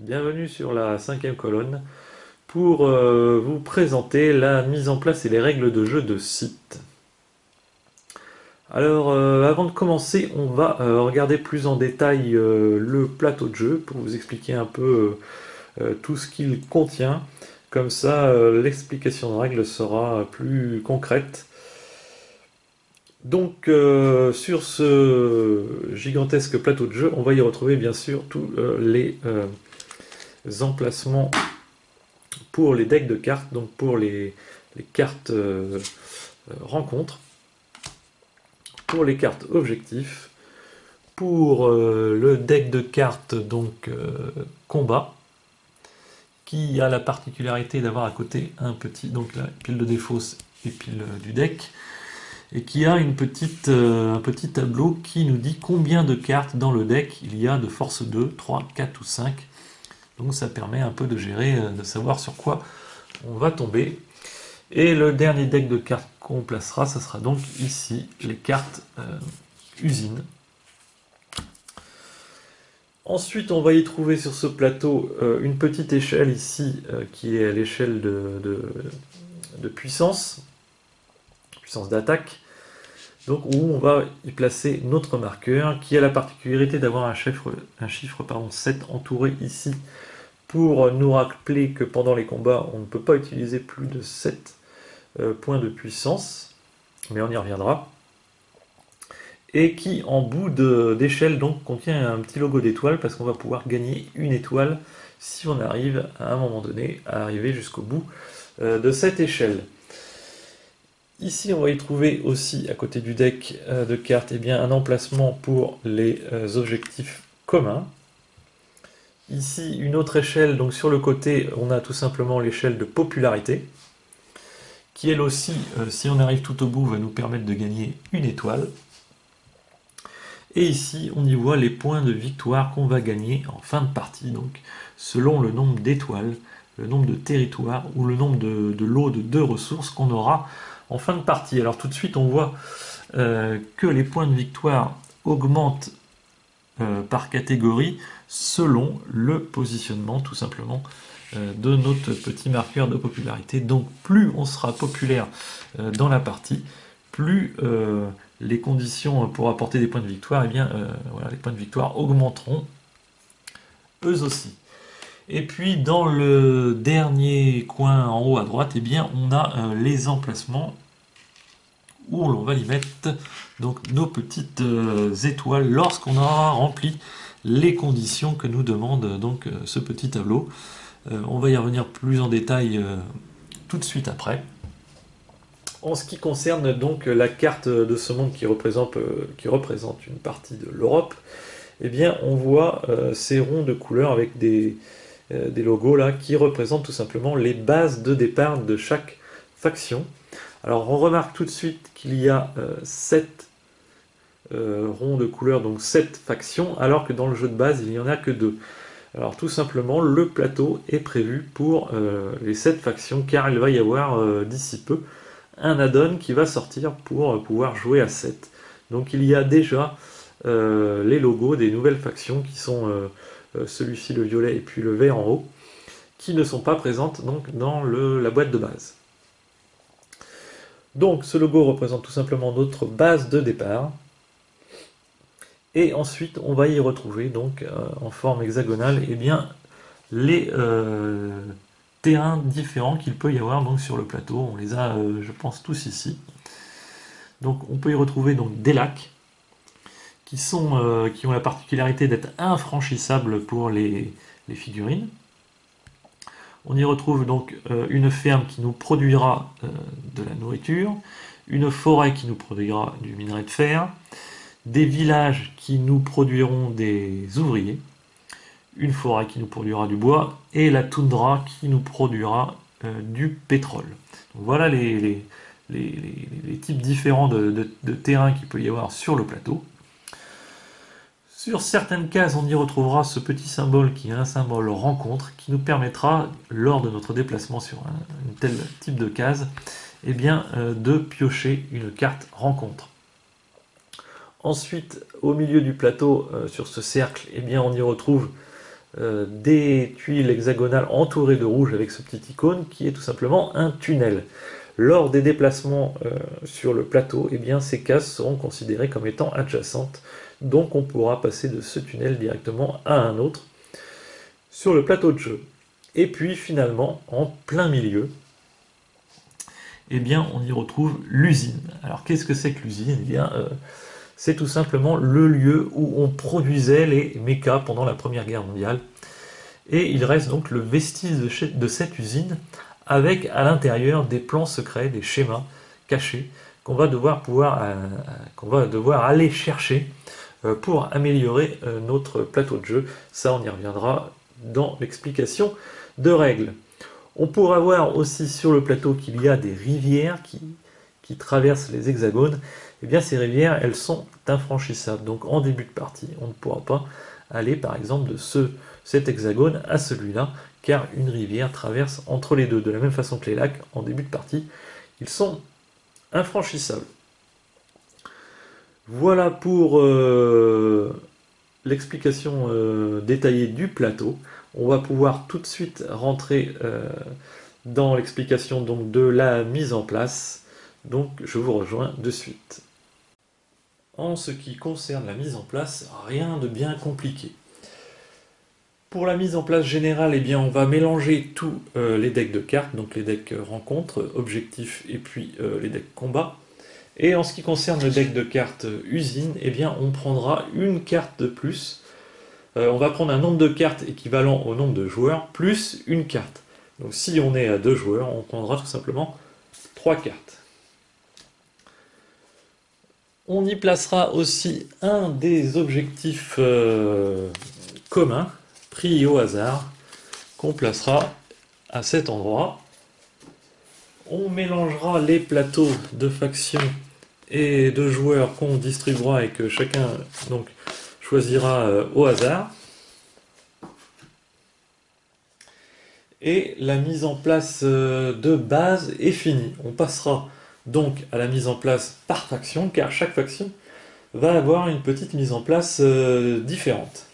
Bienvenue sur la cinquième colonne pour vous présenter la mise en place et les règles de jeu de site. Alors avant de commencer, on va regarder plus en détail le plateau de jeu pour vous expliquer un peu tout ce qu'il contient. Comme ça, l'explication de règles sera plus concrète. Donc sur ce gigantesque plateau de jeu, on va y retrouver bien sûr tous les emplacements pour les decks de cartes, donc pour les cartes rencontres, pour les cartes objectifs, pour le deck de cartes donc combat, qui a la particularité d'avoir à côté un petit, donc la pile de défausse et pile du deck, et qui a un petit tableau qui nous dit combien de cartes dans le deck il y a de force 2, 3, 4 ou 5. Donc ça permet un peu de gérer, de savoir sur quoi on va tomber. Et le dernier deck de cartes qu'on placera, ça sera donc ici, les cartes usines. Ensuite, on va y trouver sur ce plateau une petite échelle ici, qui est l'échelle de puissance d'attaque. Donc où on va y placer notre marqueur, qui a la particularité d'avoir un chiffre 7 entouré ici, pour nous rappeler que pendant les combats, on ne peut pas utiliser plus de 7 points de puissance, mais on y reviendra. Et qui, en bout d'échelle, donc contient un petit logo d'étoile, parce qu'on va pouvoir gagner une étoile si on arrive à un moment donné à arriver jusqu'au bout de cette échelle. Ici, on va y trouver aussi, à côté du deck de cartes, un emplacement pour les objectifs communs. Ici, une autre échelle, donc sur le côté, on a tout simplement l'échelle de popularité, qui elle aussi, si on arrive tout au bout, va nous permettre de gagner une étoile. Et ici, on y voit les points de victoire qu'on va gagner en fin de partie, donc selon le nombre d'étoiles, le nombre de territoires ou le nombre de lots de 2 ressources qu'on aura en fin de partie. Alors tout de suite, on voit que les points de victoire augmentent par catégorie selon le positionnement tout simplement de notre petit marqueur de popularité. Donc plus on sera populaire dans la partie, plus les conditions pour apporter des points de victoire, les points de victoire augmenteront eux aussi. Et puis dans le dernier coin en haut à droite, on a les emplacements où l'on va y mettre donc nos petites étoiles lorsqu'on aura rempli les conditions que nous demande donc ce petit tableau. On va y revenir plus en détail tout de suite après. En ce qui concerne donc la carte de ce monde qui représente une partie de l'Europe, on voit ces ronds de couleurs avec des logos là qui représentent tout simplement les bases de départ de chaque faction. Alors on remarque tout de suite qu'il y a 7 ronds de couleurs, donc 7 factions, alors que dans le jeu de base il n'y en a que 2. Alors tout simplement le plateau est prévu pour les 7 factions, car il va y avoir d'ici peu un add-on qui va sortir pour pouvoir jouer à 7. Donc il y a déjà les logos des nouvelles factions qui sont celui-ci le violet et puis le vert en haut, qui ne sont pas présentes donc dans la boîte de base. Donc ce logo représente tout simplement notre base de départ. Et ensuite on va y retrouver donc en forme hexagonale les terrains différents qu'il peut y avoir donc sur le plateau. On les a je pense tous ici. Donc on peut y retrouver donc des lacs qui ont la particularité d'être infranchissables pour les figurines. On y retrouve donc une ferme qui nous produira de la nourriture, une forêt qui nous produira du minerai de fer, des villages qui nous produiront des ouvriers, une forêt qui nous produira du bois, et la toundra qui nous produira du pétrole. Donc voilà les types différents de terrains qu'il peut y avoir sur le plateau. Sur certaines cases, on y retrouvera ce petit symbole qui est un symbole rencontre, qui nous permettra, lors de notre déplacement sur un tel type de case, de piocher une carte rencontre. Ensuite, au milieu du plateau, sur ce cercle, on y retrouve des tuiles hexagonales entourées de rouge avec ce petit icône qui est tout simplement un tunnel. Lors des déplacements sur le plateau, eh bien, ces cases seront considérées comme étant adjacentes, donc on pourra passer de ce tunnel directement à un autre sur le plateau de jeu. Et puis finalement, en plein milieu, eh bien, on y retrouve l'usine. Alors qu'est-ce que c'est que l'usine? Eh bien, c'est tout simplement le lieu où on produisait les mechas pendant la Première Guerre mondiale. Et il reste donc le vestige de cette usine avec à l'intérieur des plans secrets, des schémas cachés qu'on va devoir aller chercher pour améliorer notre plateau de jeu. Ça, on y reviendra dans l'explication de règles. On pourra voir aussi sur le plateau qu'il y a des rivières qui traversent les hexagones. Et bien ces rivières, elles sont infranchissables. Donc en début de partie, on ne pourra pas aller par exemple de cet hexagone à celui-là, car une rivière traverse entre les deux. De la même façon que les lacs, en début de partie, ils sont infranchissables. Voilà pour l'explication détaillée du plateau. On va pouvoir tout de suite rentrer dans l'explication donc de la mise en place. Donc je vous rejoins de suite. En ce qui concerne la mise en place, rien de bien compliqué. Pour la mise en place générale, eh bien, on va mélanger tous les decks de cartes, donc les decks rencontres, objectifs et puis les decks combat. Et en ce qui concerne le deck de cartes usine, eh bien, on prendra une carte de plus. On va prendre un nombre de cartes équivalent au nombre de joueurs, plus une carte. Donc si on est à 2 joueurs, on prendra tout simplement 3 cartes. On y placera aussi un des objectifs communs, pris au hasard, qu'on placera à cet endroit. On mélangera les plateaux de factions et de joueurs qu'on distribuera et que chacun donc choisira au hasard. Et la mise en place de base est finie. On passera donc à la mise en place par faction, car chaque faction va avoir une petite mise en place différente.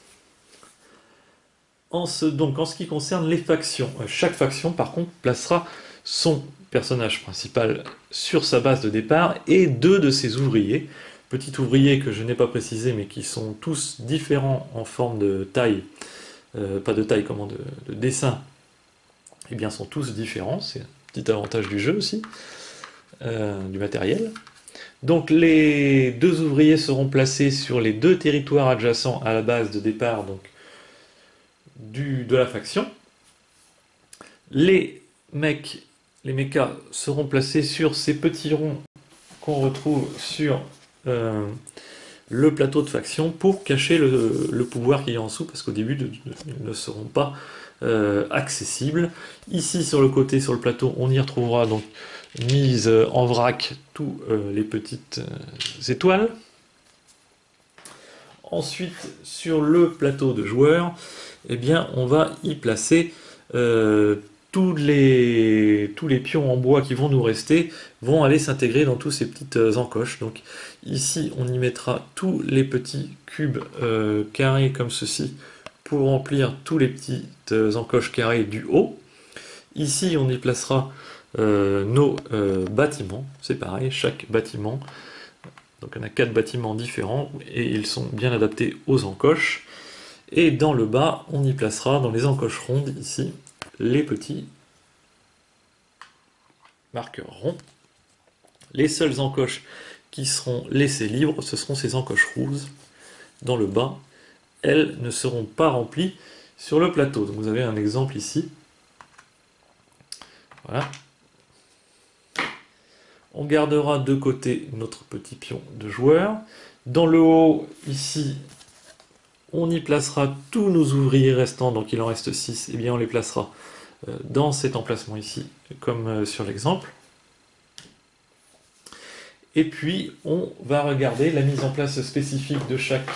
Donc en ce qui concerne les factions, chaque faction par contre placera son personnage principal sur sa base de départ et 2 de ses ouvriers. Petits ouvriers que je n'ai pas précisé mais qui sont tous différents en forme de taille, pas de taille, comment, de dessin, eh bien sont tous différents, c'est un petit avantage du jeu aussi, du matériel. Donc les 2 ouvriers seront placés sur les 2 territoires adjacents à la base de départ donc, de la faction. Les mechas seront placés sur ces petits ronds qu'on retrouve sur le plateau de faction pour cacher le pouvoir qu'il y a en dessous, parce qu'au début ils ne seront pas accessibles. Ici sur le côté, sur le plateau, on y retrouvera donc mise en vrac tous les petites étoiles. Ensuite, sur le plateau de joueurs, eh bien, on va y placer tous les pions en bois qui vont nous rester vont aller s'intégrer dans tous ces petites encoches. Donc ici, on y mettra tous les petits cubes carrés comme ceci pour remplir tous les petites encoches carrées du haut. Ici, on y placera nos bâtiments. C'est pareil, chaque bâtiment. Donc on a 4 bâtiments différents et ils sont bien adaptés aux encoches. Et dans le bas, on y placera, dans les encoches rondes, ici, les petits marqueurs ronds. Les seules encoches qui seront laissées libres, ce seront ces encoches rouges. Dans le bas, elles ne seront pas remplies sur le plateau. Donc vous avez un exemple ici. Voilà. On gardera de côté notre petit pion de joueur. Dans le haut, ici, on y placera tous nos ouvriers restants, donc il en reste 6, et bien on les placera dans cet emplacement ici, comme sur l'exemple. Et puis, on va regarder la mise en place spécifique de chaque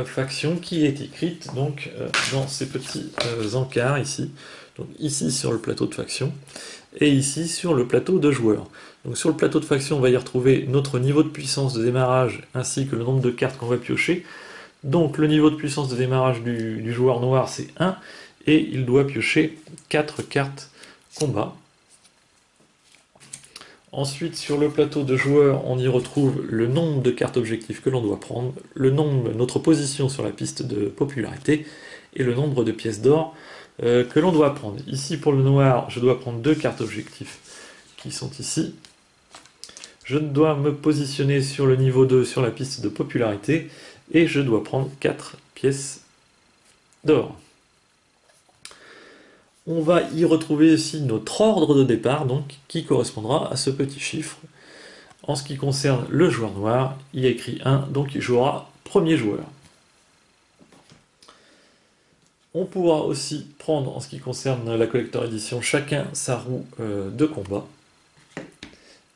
faction qui est écrite donc, dans ces petits encarts ici. Donc ici sur le plateau de faction, et ici sur le plateau de joueurs. Donc sur le plateau de faction, on va y retrouver notre niveau de puissance de démarrage, ainsi que le nombre de cartes qu'on va piocher. Donc le niveau de puissance de démarrage du joueur noir c'est 1 et il doit piocher 4 cartes combat. Ensuite sur le plateau de joueur on y retrouve le nombre de cartes objectifs que l'on doit prendre, le nombre, notre position sur la piste de popularité et le nombre de pièces d'or que l'on doit prendre. Ici pour le noir je dois prendre 2 cartes objectifs qui sont ici. Je dois me positionner sur le niveau 2 sur la piste de popularité et je dois prendre 4 pièces d'or. On va y retrouver ici notre ordre de départ, donc, qui correspondra à ce petit chiffre. En ce qui concerne le joueur noir, il y a écrit 1, donc il jouera premier joueur. On pourra aussi prendre, en ce qui concerne la Collector Edition, chacun sa roue de combat.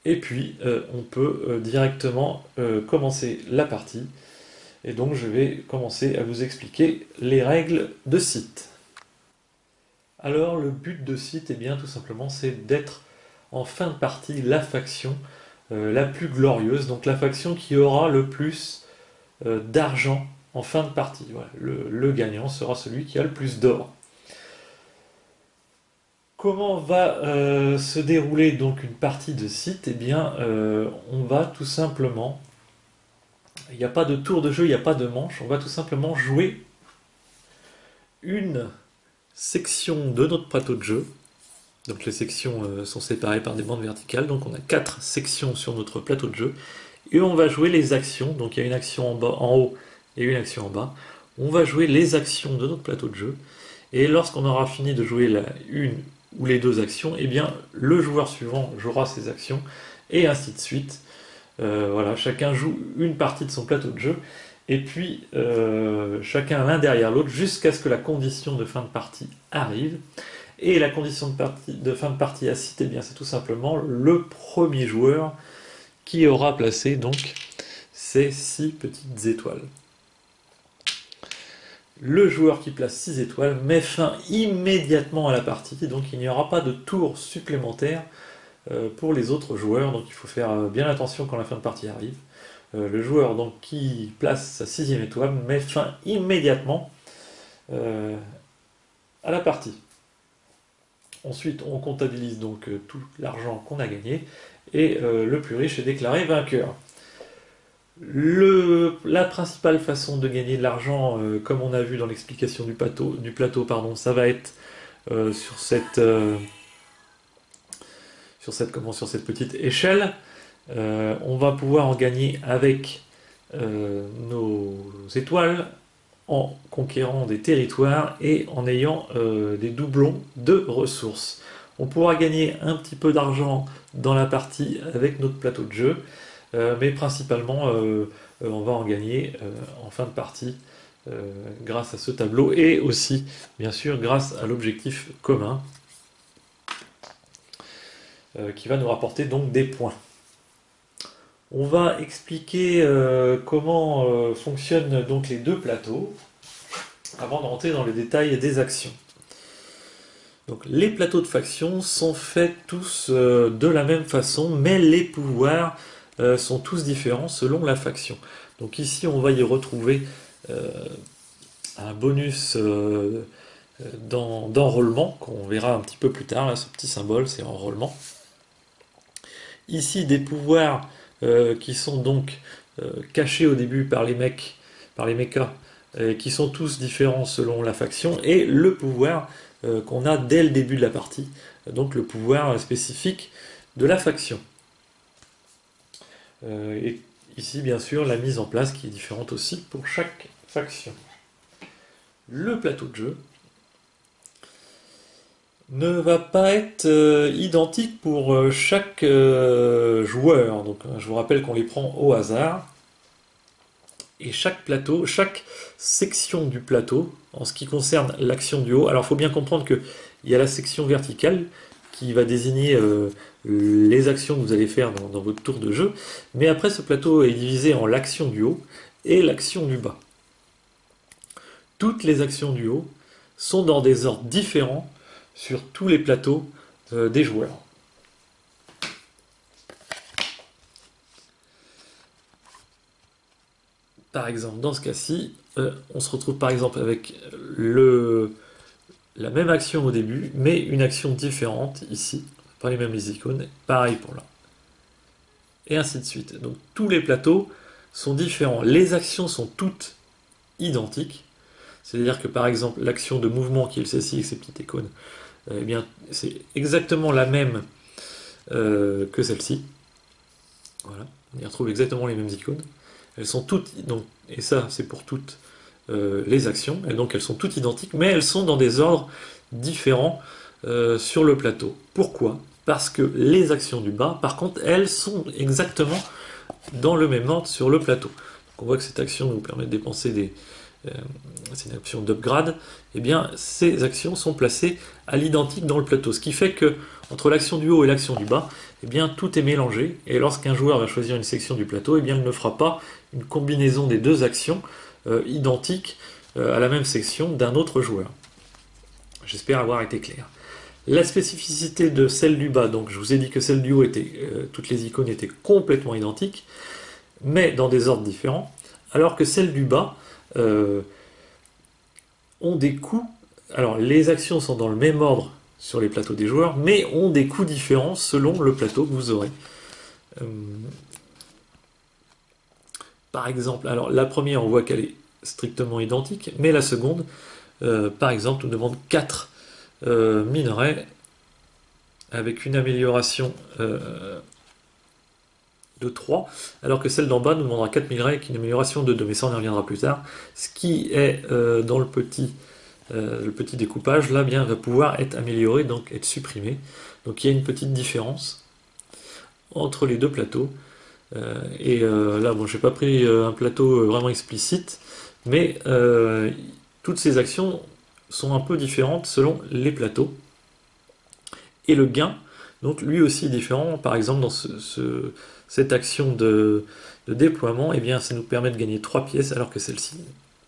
Et puis, on peut directement commencer la partie. Et donc, je vais commencer à vous expliquer les règles de site. Alors, le but de site, eh bien, tout simplement, c'est d'être en fin de partie la faction la plus glorieuse. Donc, la faction qui aura le plus d'argent en fin de partie. Voilà, le gagnant sera celui qui a le plus d'or. Comment va se dérouler donc une partie de site? Eh bien, on va tout simplement, il n'y a pas de tour de jeu, il n'y a pas de manche, on va tout simplement jouer une section de notre plateau de jeu. Donc les sections sont séparées par des bandes verticales, donc on a 4 sections sur notre plateau de jeu, et on va jouer les actions, donc il y a une action en haut et une action en bas. On va jouer les actions de notre plateau de jeu, et lorsqu'on aura fini de jouer une ou les 2 actions, eh bien le joueur suivant jouera ses actions, et ainsi de suite. Voilà, chacun joue une partie de son plateau de jeu, et puis chacun l'un derrière l'autre, jusqu'à ce que la condition de fin de partie arrive. Et la condition de fin de partie à site, eh bien c'est tout simplement le premier joueur qui aura placé donc ces 6 petites étoiles. Le joueur qui place 6 étoiles met fin immédiatement à la partie, donc il n'y aura pas de tour supplémentaire pour les autres joueurs, donc il faut faire bien attention quand la fin de partie arrive. Le joueur donc, qui place sa 6e étoile met fin immédiatement à la partie. Ensuite on comptabilise donc tout l'argent qu'on a gagné, et le plus riche est déclaré vainqueur. La principale façon de gagner de l'argent, comme on a vu dans l'explication du plateau, ça va être sur cette petite échelle. On va pouvoir en gagner avec nos étoiles, en conquérant des territoires et en ayant des doublons de ressources. On pourra gagner un petit peu d'argent dans la partie avec notre plateau de jeu, mais principalement on va en gagner en fin de partie grâce à ce tableau, et aussi bien sûr grâce à l'objectif commun qui va nous rapporter donc des points. On va expliquer comment fonctionnent donc les 2 plateaux avant de rentrer dans le détail des actions. Donc, les plateaux de faction sont faits tous de la même façon, mais les pouvoirs sont tous différents selon la faction. Donc ici on va y retrouver un bonus d'enrôlement qu'on verra un petit peu plus tard. Là, ce petit symbole c'est enrôlement. Ici des pouvoirs qui sont donc cachés au début par les mechas, qui sont tous différents selon la faction, et le pouvoir qu'on a dès le début de la partie, donc le pouvoir spécifique de la faction. Et ici bien sûr la mise en place qui est différente aussi pour chaque faction. Le plateau de jeu ne va pas être identique pour chaque joueur. Donc je vous rappelle qu'on les prend au hasard. Et chaque plateau, chaque section du plateau, en ce qui concerne l'action du haut, alors il faut bien comprendre qu'il y a la section verticale qui va désigner les actions que vous allez faire dans votre tour de jeu, mais après ce plateau est divisé en l'action du haut et l'action du bas. Toutes les actions du haut sont dans des ordres différents sur tous les plateaux des joueurs. par exemple, dans ce cas-ci, on se retrouve par exemple avec la même action au début, mais une action différente ici, pas les mêmes les icônes, pareil pour là. Et ainsi de suite. Donc tous les plateaux sont différents. Les actions sont toutes identiques. C'est-à-dire que par exemple, l'action de mouvement qui est celle-ci avec ces petites icônes, eh bien, c'est exactement la même que celle-ci. Voilà, on y retrouve exactement les mêmes icônes. Elles sont toutes, donc, et ça c'est pour toutes les actions, et donc elles sont toutes identiques, mais elles sont dans des ordres différents sur le plateau. Pourquoi? Parce que les actions du bas, par contre, elles sont exactement dans le même ordre sur le plateau. Donc on voit que cette action nous permet de dépenser c'est une action d'upgrade, et bien ces actions sont placées à l'identique dans le plateau, ce qui fait que entre l'action du haut et l'action du bas, et bien tout est mélangé, et lorsqu'un joueur va choisir une section du plateau, et bien il ne fera pas une combinaison des deux actions identiques à la même section d'un autre joueur. J'espère avoir été clair. La spécificité de celle du bas, donc je vous ai dit que celle du haut toutes les icônes étaient complètement identiques, mais dans des ordres différents, alors que celles du bas ont des coups. Alors les actions sont dans le même ordre sur les plateaux des joueurs, mais ont des coups différents selon le plateau que vous aurez. Par exemple, alors la première, on voit qu'elle est strictement identique, mais la seconde, par exemple, nous demande 4 minerais avec une amélioration de 3, alors que celle d'en bas nous demandera 4 minerais avec une amélioration de 2, mais ça on y reviendra plus tard. Ce qui est dans le petit découpage, là, bien, va pouvoir être amélioré, donc être supprimé. Donc il y a une petite différence entre les deux plateaux. Là, bon, j'ai pas pris un plateau vraiment explicite, mais toutes ces actions sont un peu différentes selon les plateaux. Et le gain, donc lui aussi est différent. Par exemple, dans cette action de déploiement, eh bien, ça nous permet de gagner 3 pièces, alors que celle-ci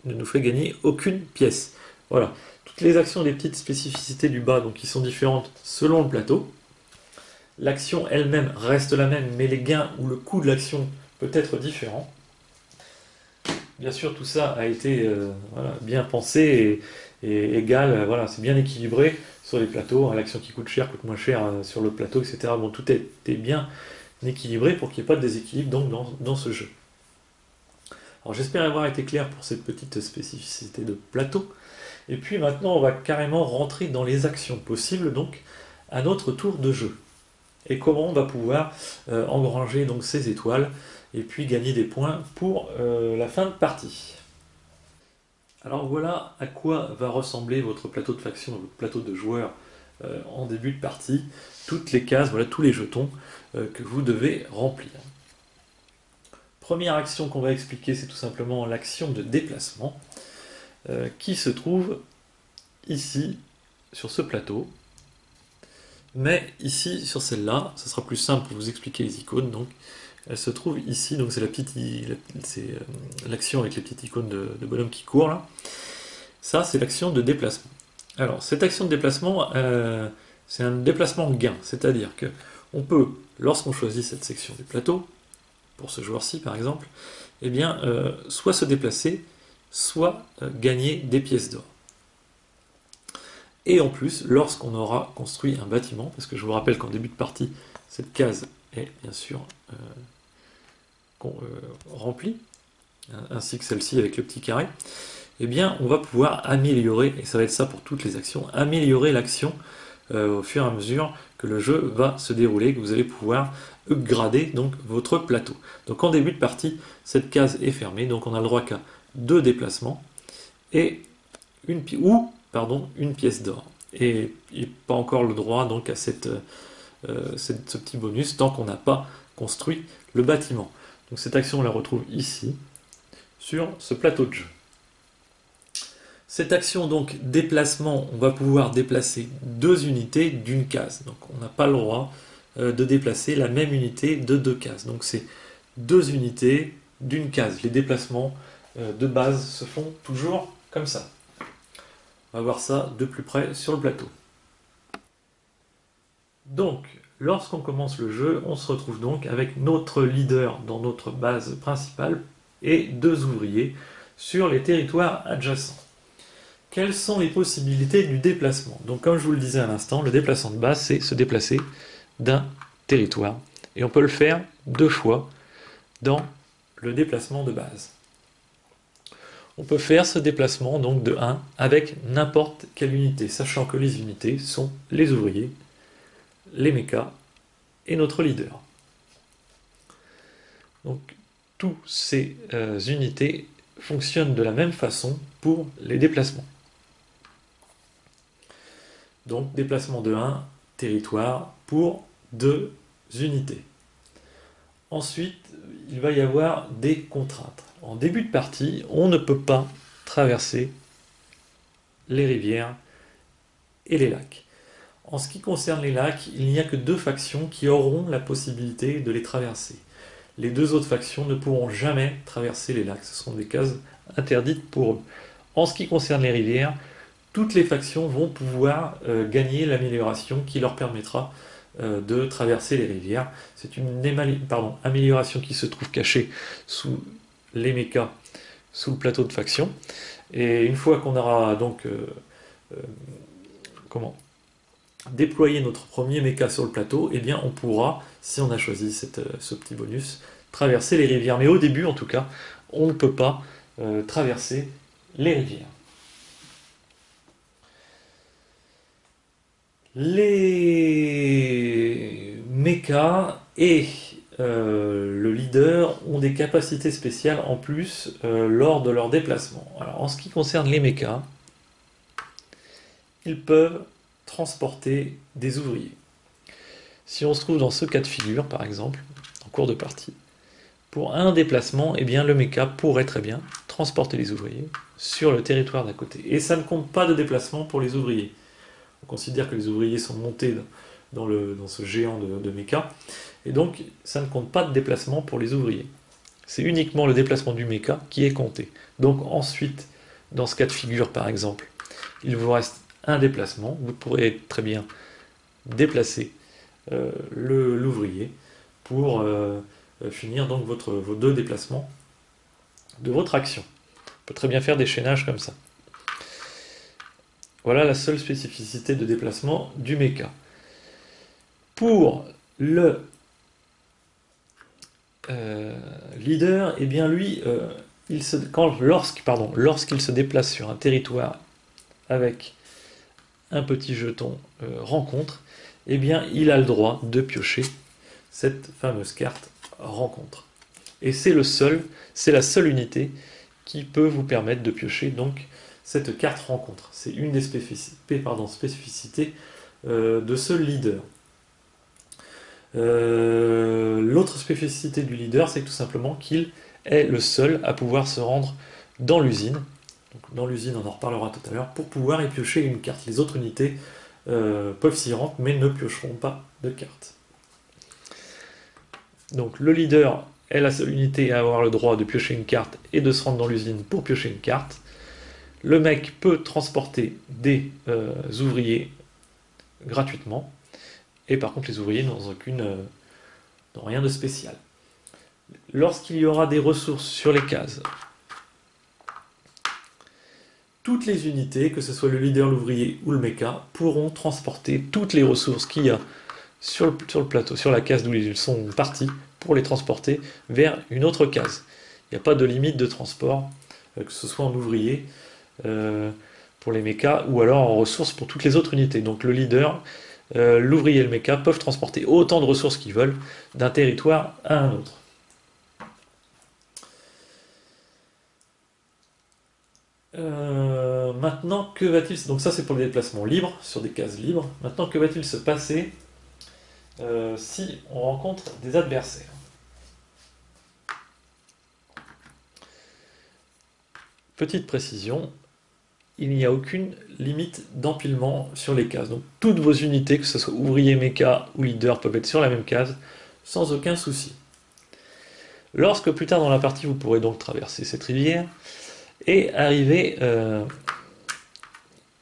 ne nous fait gagner aucune pièce. Voilà. Toutes les actions et les petites spécificités du bas, donc qui sont différentes selon le plateau. L'action elle-même reste la même, mais les gains ou le coût de l'action peut être différent. Bien sûr, tout ça a été bien pensé et égal, voilà, c'est bien équilibré sur les plateaux. L'action qui coûte cher coûte moins cher sur le plateau, etc. Bon, tout est bien équilibré pour qu'il n'y ait pas de déséquilibre donc, dans ce jeu. Alors j'espère avoir été clair pour cette petite spécificité de plateau. Et puis maintenant, on va carrément rentrer dans les actions possibles, donc à notre tour de jeu. Et comment on va pouvoir engranger donc ces étoiles et puis gagner des points pour la fin de partie. Alors voilà à quoi va ressembler votre plateau de faction, votre plateau de joueurs en début de partie. Toutes les cases, voilà tous les jetons que vous devez remplir. Première action qu'on va expliquer, c'est tout simplement l'action de déplacement qui se trouve ici sur ce plateau. Mais ici, sur celle-là, ce sera plus simple pour vous expliquer les icônes. Donc, elle se trouve ici. Donc, c'est l'action avec les petites icônes de bonhomme qui courent là. Ça, c'est l'action de déplacement. Alors, cette action de déplacement, c'est un déplacement gain. C'est-à-dire que on peut, lorsqu'on choisit cette section du plateau, pour ce joueur-ci par exemple, eh bien, soit se déplacer, soit gagner des pièces d'or. Et en plus, lorsqu'on aura construit un bâtiment, parce que je vous rappelle qu'en début de partie, cette case est bien sûr remplie, ainsi que celle-ci avec le petit carré, eh bien on va pouvoir améliorer, et ça va être ça pour toutes les actions, améliorer l'action au fur et à mesure que le jeu va se dérouler, que vous allez pouvoir upgrader donc votre plateau. Donc en début de partie, cette case est fermée, donc on a le droit qu'à 2 déplacements et une pièce d'or. Et pas encore le droit donc à ce petit bonus tant qu'on n'a pas construit le bâtiment. Donc cette action on la retrouve ici sur ce plateau de jeu. Cette action donc déplacement, on va pouvoir déplacer 2 unités d'une case. Donc on n'a pas le droit de déplacer la même unité de 2 cases. Donc c'est 2 unités d'une case. Les déplacements de base se font toujours comme ça. On va voir ça de plus près sur le plateau. Donc, lorsqu'on commence le jeu, on se retrouve donc avec notre leader dans notre base principale, et 2 ouvriers sur les territoires adjacents. Quelles sont les possibilités du déplacement? Donc comme je vous le disais à l'instant, le déplacement de base, c'est se déplacer d'un territoire. Et on peut le faire 2 fois dans le déplacement de base. On peut faire ce déplacement donc de 1 avec n'importe quelle unité, sachant que les unités sont les ouvriers, les mechas et notre leader. Donc toutes ces unités fonctionnent de la même façon pour les déplacements. Donc déplacement de 1, territoire pour 2 unités. Ensuite, il va y avoir des contraintes. En début de partie, on ne peut pas traverser les rivières et les lacs. En ce qui concerne les lacs, il n'y a que 2 factions qui auront la possibilité de les traverser. Les 2 autres factions ne pourront jamais traverser les lacs. Ce sont des cases interdites pour eux. En ce qui concerne les rivières, toutes les factions vont pouvoir gagner l'amélioration qui leur permettra de traverser les rivières. C'est une amélioration qui se trouve cachée sous les mechas, sous le plateau de faction. Et une fois qu'on aura donc déployé notre premier mecha sur le plateau, eh bien on pourra, si on a choisi ce petit bonus, traverser les rivières. Mais au début, en tout cas, on ne peut pas traverser les rivières. Les mechas et le leader ont des capacités spéciales en plus lors de leur déplacement. Alors, en ce qui concerne les mechas, ils peuvent transporter des ouvriers. Si on se trouve dans ce cas de figure, par exemple, en cours de partie, pour un déplacement, eh bien, le mecha pourrait très bien transporter les ouvriers sur le territoire d'à côté. Et ça ne compte pas de déplacement pour les ouvriers. On considère que les ouvriers sont montés dans ce géant de mecha, et donc ça ne compte pas de déplacement pour les ouvriers. C'est uniquement le déplacement du mecha qui est compté. Donc ensuite, dans ce cas de figure par exemple, il vous reste un déplacement, vous pourrez très bien déplacer l'ouvrier pour finir donc vos 2 déplacements de votre action. On peut très bien faire des chaînages comme ça. Voilà la seule spécificité de déplacement du mecha. Pour le leader, eh bien lui, lorsqu'il se déplace sur un territoire avec un petit jeton rencontre, eh bien il a le droit de piocher cette fameuse carte rencontre. Et c'est la seule unité qui peut vous permettre de piocher donc cette carte rencontre. C'est une des spécificités de ce leader. L'autre spécificité du leader, c'est tout simplement qu'il est le seul à pouvoir se rendre dans l'usine. Dans l'usine, on en reparlera tout à l'heure, pour pouvoir y piocher une carte. Les autres unités peuvent s'y rendre, mais ne piocheront pas de carte. Donc le leader est la seule unité à avoir le droit de piocher une carte et de se rendre dans l'usine pour piocher une carte. Le mec peut transporter des ouvriers gratuitement, et par contre les ouvriers n'ont rien de spécial. Lorsqu'il y aura des ressources sur les cases, toutes les unités, que ce soit le leader, l'ouvrier ou le mecha, pourront transporter toutes les ressources qu'il y a sur le plateau, sur la case d'où ils sont partis, pour les transporter vers une autre case. Il n'y a pas de limite de transport, que ce soit en ouvrier, pour les mechas, ou alors en ressources pour toutes les autres unités. Donc le leader, l'ouvrier et le mecha peuvent transporter autant de ressources qu'ils veulent d'un territoire à un autre. Maintenant, que va-t-il... Donc ça c'est pour les déplacements libres, sur des cases libres. Maintenant, que va-t-il se passer si on rencontre des adversaires? Petite précision, il n'y a aucune limite d'empilement sur les cases. Donc toutes vos unités, que ce soit ouvrier, mecha ou leader, peuvent être sur la même case, sans aucun souci. Lorsque plus tard dans la partie, vous pourrez donc traverser cette rivière, et arriver,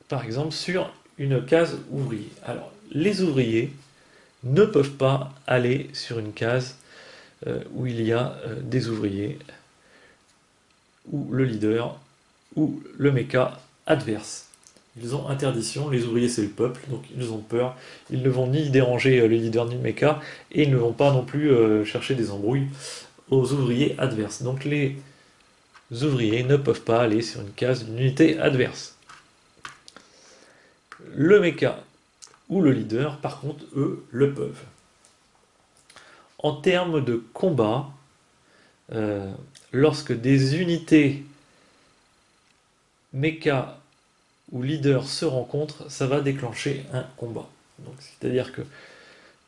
par exemple, sur une case ouvrier. Alors, les ouvriers ne peuvent pas aller sur une case où il y a des ouvriers, ou le leader, ou le mecha adverse. Ils ont interdiction, les ouvriers c'est le peuple, donc ils ont peur, ils ne vont ni déranger le leader ni le mecha, et ils ne vont pas non plus chercher des embrouilles aux ouvriers adverses. Donc les ouvriers ne peuvent pas aller sur une case d'une unité adverse. Le mecha ou le leader, par contre, eux, le peuvent. En termes de combat, lorsque des unités mecha ou leader se rencontrent, ça va déclencher un combat. C'est-à-dire que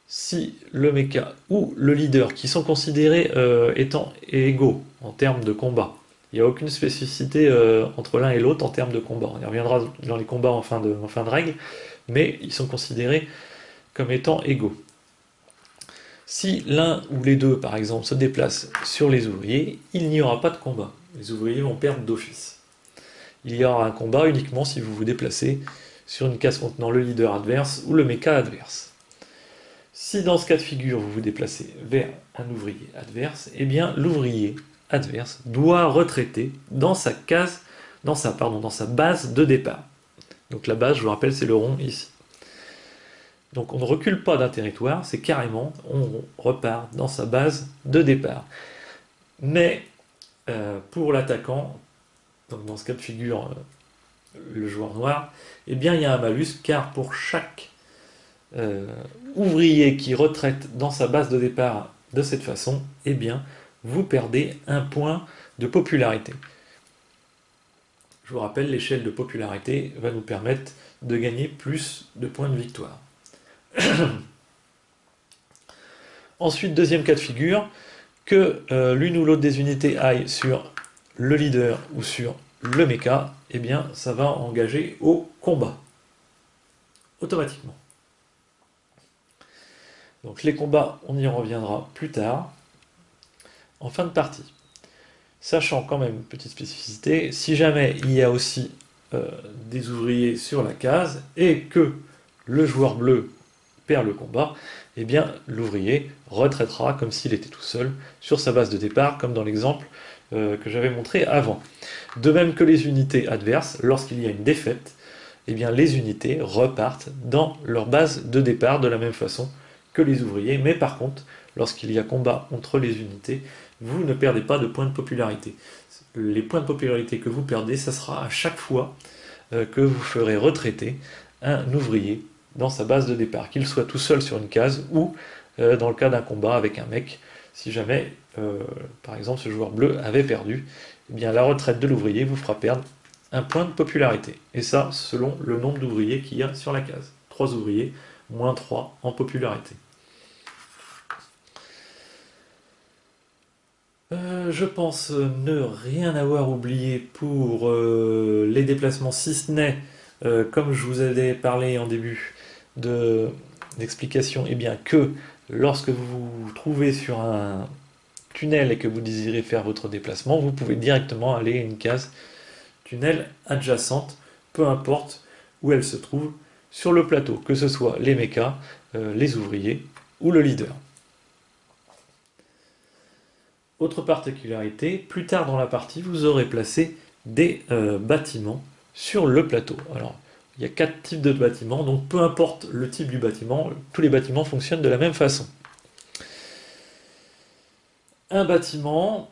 si le mecha ou le leader, qui sont considérés étant égaux en termes de combat, il n'y a aucune spécificité entre l'un et l'autre en termes de combat. On y reviendra dans les combats en fin de règle, mais ils sont considérés comme étant égaux. Si l'un ou les deux, par exemple, se déplacent sur les ouvriers, il n'y aura pas de combat. Les ouvriers vont perdre d'office. Il y aura un combat uniquement si vous vous déplacez sur une case contenant le leader adverse ou le mecha adverse. Si dans ce cas de figure vous vous déplacez vers un ouvrier adverse, eh bien l'ouvrier adverse doit retraiter dans sa case, dans sa base de départ. Donc la base, je vous rappelle, c'est le rond ici. Donc on ne recule pas d'un territoire, c'est carrément, on repart dans sa base de départ. Mais pour l'attaquant, donc dans ce cas de figure, le joueur noir, eh bien il y a un malus, car pour chaque ouvrier qui retraite dans sa base de départ de cette façon, eh bien vous perdez un point de popularité. Je vous rappelle, l'échelle de popularité va nous permettre de gagner plus de points de victoire. Ensuite, deuxième cas de figure, que l'une ou l'autre des unités aille sur le leader ou sur le mecha, eh bien ça va engager au combat, automatiquement. Donc les combats, on y reviendra plus tard, en fin de partie. Sachant quand même, petite spécificité, si jamais il y a aussi des ouvriers sur la case, et que le joueur bleu perd le combat, eh bien l'ouvrier retraitera comme s'il était tout seul sur sa base de départ, comme dans l'exemple que j'avais montré avant. De même que les unités adverses, lorsqu'il y a une défaite, eh bien les unités repartent dans leur base de départ de la même façon que les ouvriers, mais par contre, lorsqu'il y a combat entre les unités, vous ne perdez pas de points de popularité. Les points de popularité que vous perdez, ça sera à chaque fois que vous ferez retraiter un ouvrier dans sa base de départ, qu'il soit tout seul sur une case ou dans le cas d'un combat avec un mec, si jamais, par exemple, ce joueur bleu avait perdu, eh bien la retraite de l'ouvrier vous fera perdre un point de popularité. Et ça, selon le nombre d'ouvriers qu'il y a sur la case. 3 ouvriers, moins 3 en popularité. Je pense ne rien avoir oublié pour les déplacements, si ce n'est, comme je vous avais parlé en début d'explication, eh bien que lorsque vous vous trouvez sur un tunnel et que vous désirez faire votre déplacement, vous pouvez directement aller à une case tunnel adjacente, peu importe où elle se trouve sur le plateau, que ce soit les mechas, les ouvriers ou le leader. Autre particularité, plus tard dans la partie, vous aurez placé des bâtiments sur le plateau. Alors, il y a 4 types de bâtiments, donc peu importe le type du bâtiment, tous les bâtiments fonctionnent de la même façon. Un bâtiment,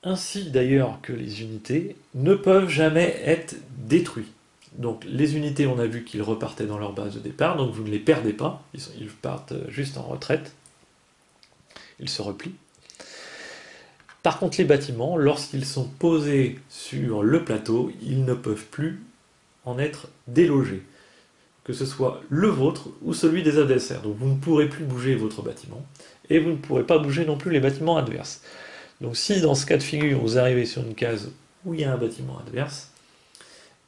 ainsi d'ailleurs que les unités, ne peuvent jamais être détruits. Donc les unités, on a vu qu'ils repartaient dans leur base de départ, donc vous ne les perdez pas, ils partent juste en retraite, ils se replient. Par contre, les bâtiments, lorsqu'ils sont posés sur le plateau, ils ne peuvent plus en être délogés, que ce soit le vôtre ou celui des adversaires. Donc vous ne pourrez plus bouger votre bâtiment, et vous ne pourrez pas bouger non plus les bâtiments adverses. Donc si dans ce cas de figure, vous arrivez sur une case où il y a un bâtiment adverse,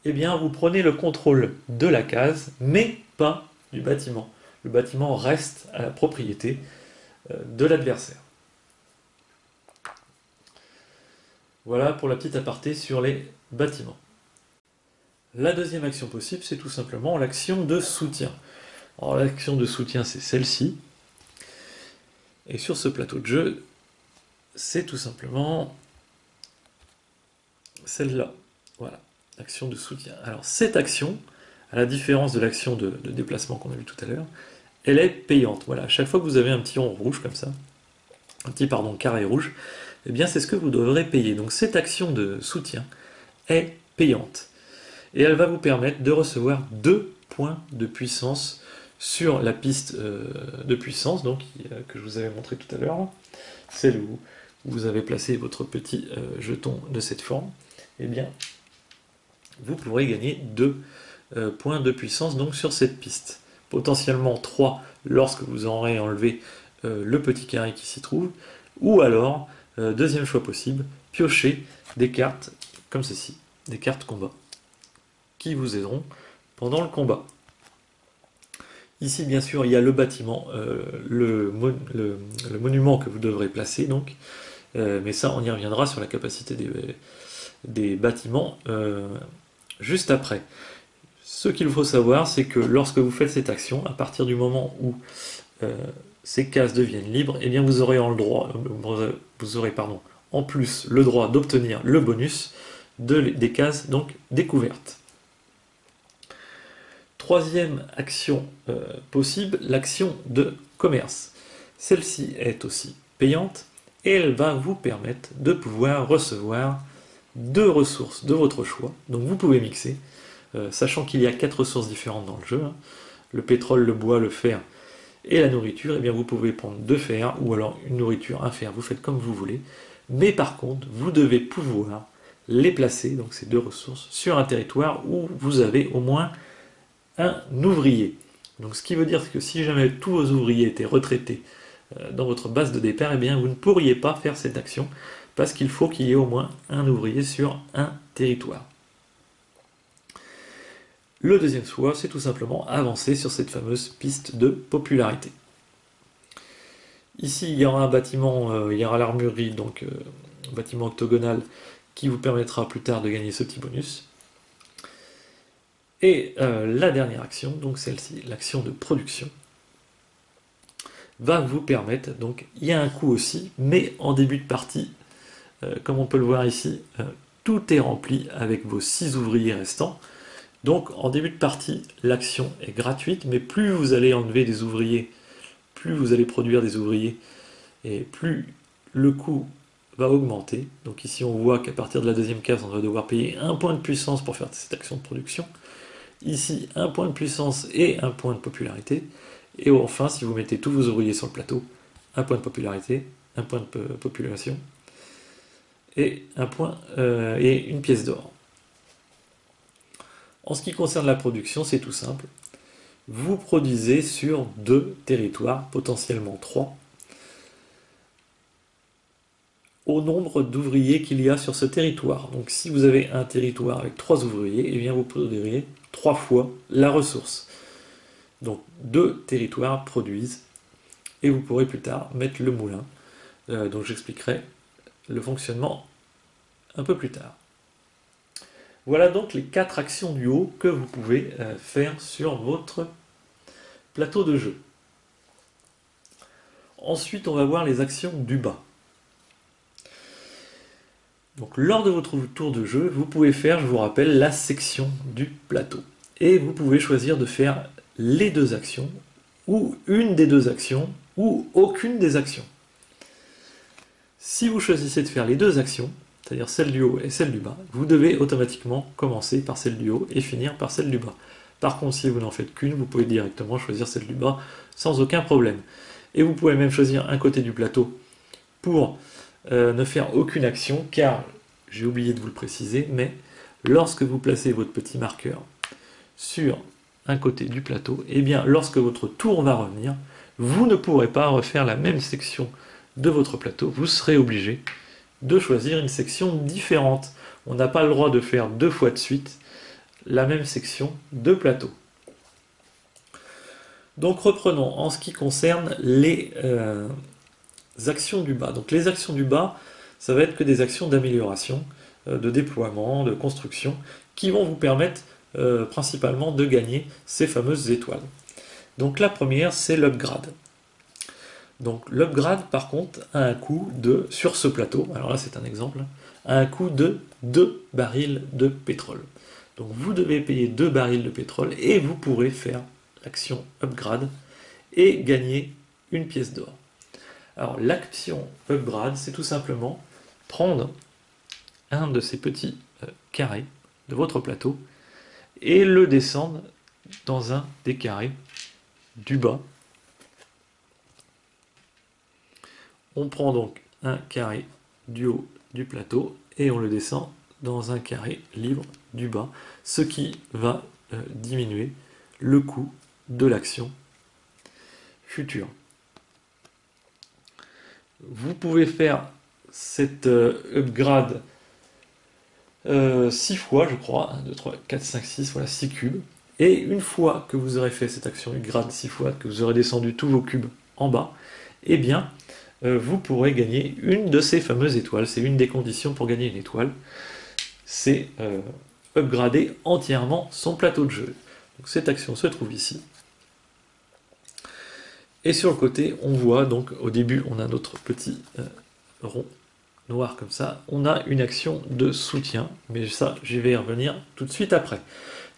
eh bien vous prenez le contrôle de la case, mais pas du bâtiment. Le bâtiment reste à la propriété de l'adversaire. Voilà pour la petite aparté sur les bâtiments. La deuxième action possible, c'est tout simplement l'action de soutien. Alors l'action de soutien, c'est celle-ci. Et sur ce plateau de jeu, c'est tout simplement celle-là. Voilà, action de soutien. Alors cette action, à la différence de l'action de déplacement qu'on a vu tout à l'heure, elle est payante. Voilà, à chaque fois que vous avez un petit rond rouge comme ça, un petit carré rouge, eh bien c'est ce que vous devrez payer. Donc cette action de soutien est payante. Et elle va vous permettre de recevoir 2 points de puissance sur la piste de puissance donc, que je vous avais montré tout à l'heure, celle où vous avez placé votre petit jeton de cette forme. Eh bien, vous pourrez gagner 2 points de puissance donc, sur cette piste. Potentiellement 3 lorsque vous aurez enlevé le petit carré qui s'y trouve, ou alors, deuxième choix possible, piocher des cartes comme ceci, des cartes combat, qui vous aideront pendant le combat. Ici, bien sûr, il y a le bâtiment, le monument que vous devrez placer, donc, mais ça, on y reviendra sur la capacité des bâtiments juste après. Ce qu'il faut savoir, c'est que lorsque vous faites cette action, à partir du moment où ces cases deviennent libres, eh bien vous aurez en plus le droit d'obtenir le bonus des cases donc découvertes. Troisième action possible, l'action de commerce. Celle-ci est aussi payante et elle va vous permettre de pouvoir recevoir 2 ressources de votre choix. Donc vous pouvez mixer, sachant qu'il y a 4 ressources différentes dans le jeu, hein, le pétrole, le bois, le fer et la nourriture, et bien vous pouvez prendre 2 fers ou alors une nourriture, un fer, vous faites comme vous voulez. Mais par contre, vous devez pouvoir les placer, donc ces 2 ressources, sur un territoire où vous avez au moins un ouvrier. Donc ce qui veut dire que si jamais tous vos ouvriers étaient retraités dans votre base de départ, eh bien vous ne pourriez pas faire cette action parce qu'il faut qu'il y ait au moins un ouvrier sur un territoire. Le deuxième choix, c'est tout simplement avancer sur cette fameuse piste de popularité. Ici, il y aura un bâtiment, il y aura l'armurerie, donc un bâtiment octogonal qui vous permettra plus tard de gagner ce petit bonus. Et la dernière action, donc celle-ci, l'action de production, va vous permettre, donc il y a un coût aussi, mais en début de partie, comme on peut le voir ici, tout est rempli avec vos 6 ouvriers restants. Donc en début de partie, l'action est gratuite, mais plus vous allez enlever des ouvriers, plus vous allez produire des ouvriers, et plus le coût va augmenter. Donc ici on voit qu'à partir de la deuxième case, on va devoir payer 1 point de puissance pour faire cette action de production. Ici, 1 point de puissance et 1 point de popularité. Et enfin, si vous mettez tous vos ouvriers sur le plateau, 1 point de popularité, 1 point de population, et, et une pièce d'or. En ce qui concerne la production, c'est tout simple. Vous produisez sur 2 territoires, potentiellement 3, au nombre d'ouvriers qu'il y a sur ce territoire. Donc si vous avez un territoire avec 3 ouvriers, eh bien vous produirez 3 fois la ressource. Donc 2 territoires produisent, et vous pourrez plus tard mettre le moulin, dont j'expliquerai le fonctionnement un peu plus tard. Voilà donc les 4 actions du haut que vous pouvez faire sur votre plateau de jeu. Ensuite, on va voir les actions du bas. Donc lors de votre tour de jeu, vous pouvez faire, je vous rappelle, la section du plateau. Et vous pouvez choisir de faire les 2 actions, ou une des 2 actions, ou aucune des actions. Si vous choisissez de faire les 2 actions, c'est-à-dire celle du haut et celle du bas, vous devez automatiquement commencer par celle du haut et finir par celle du bas. Par contre, si vous n'en faites qu'une, vous pouvez directement choisir celle du bas sans aucun problème. Et vous pouvez même choisir un côté du plateau pour ne faire aucune action, car, j'ai oublié de vous le préciser, mais lorsque vous placez votre petit marqueur sur un côté du plateau, et bien lorsque votre tour va revenir, vous ne pourrez pas refaire la même section de votre plateau, vous serez obligé de choisir une section différente. On n'a pas le droit de faire 2 fois de suite la même section de plateau. Donc reprenons en ce qui concerne les actions du bas. Donc les actions du bas, ça va être que des actions d'amélioration, de déploiement, de construction, qui vont vous permettre principalement de gagner ces fameuses étoiles. Donc la première, c'est l'upgrade. Donc l'upgrade, par contre, a un coût sur ce plateau, alors là c'est un exemple, à un coût de 2 barils de pétrole. Donc vous devez payer 2 barils de pétrole et vous pourrez faire l'action upgrade et gagner une pièce d'or. Alors l'action upgrade, c'est tout simplement prendre un de ces petits carrés de votre plateau et le descendre dans un des carrés du bas. On prend donc un carré du haut du plateau et on le descend dans un carré libre du bas, ce qui va diminuer le coût de l'action future. Vous pouvez faire cette upgrade 6 fois, je crois, 1, 2, 3, 4, 5, 6, voilà, 6 cubes. Et une fois que vous aurez fait cette action upgrade 6 fois, que vous aurez descendu tous vos cubes en bas, eh bien, vous pourrez gagner une de ces fameuses étoiles. C'est une des conditions pour gagner une étoile. C'est upgrader entièrement son plateau de jeu. Donc, cette action se trouve ici. Et sur le côté, on voit, donc au début, on a notre petit rond noir comme ça. On a une action de soutien, mais ça, je vais y revenir tout de suite après.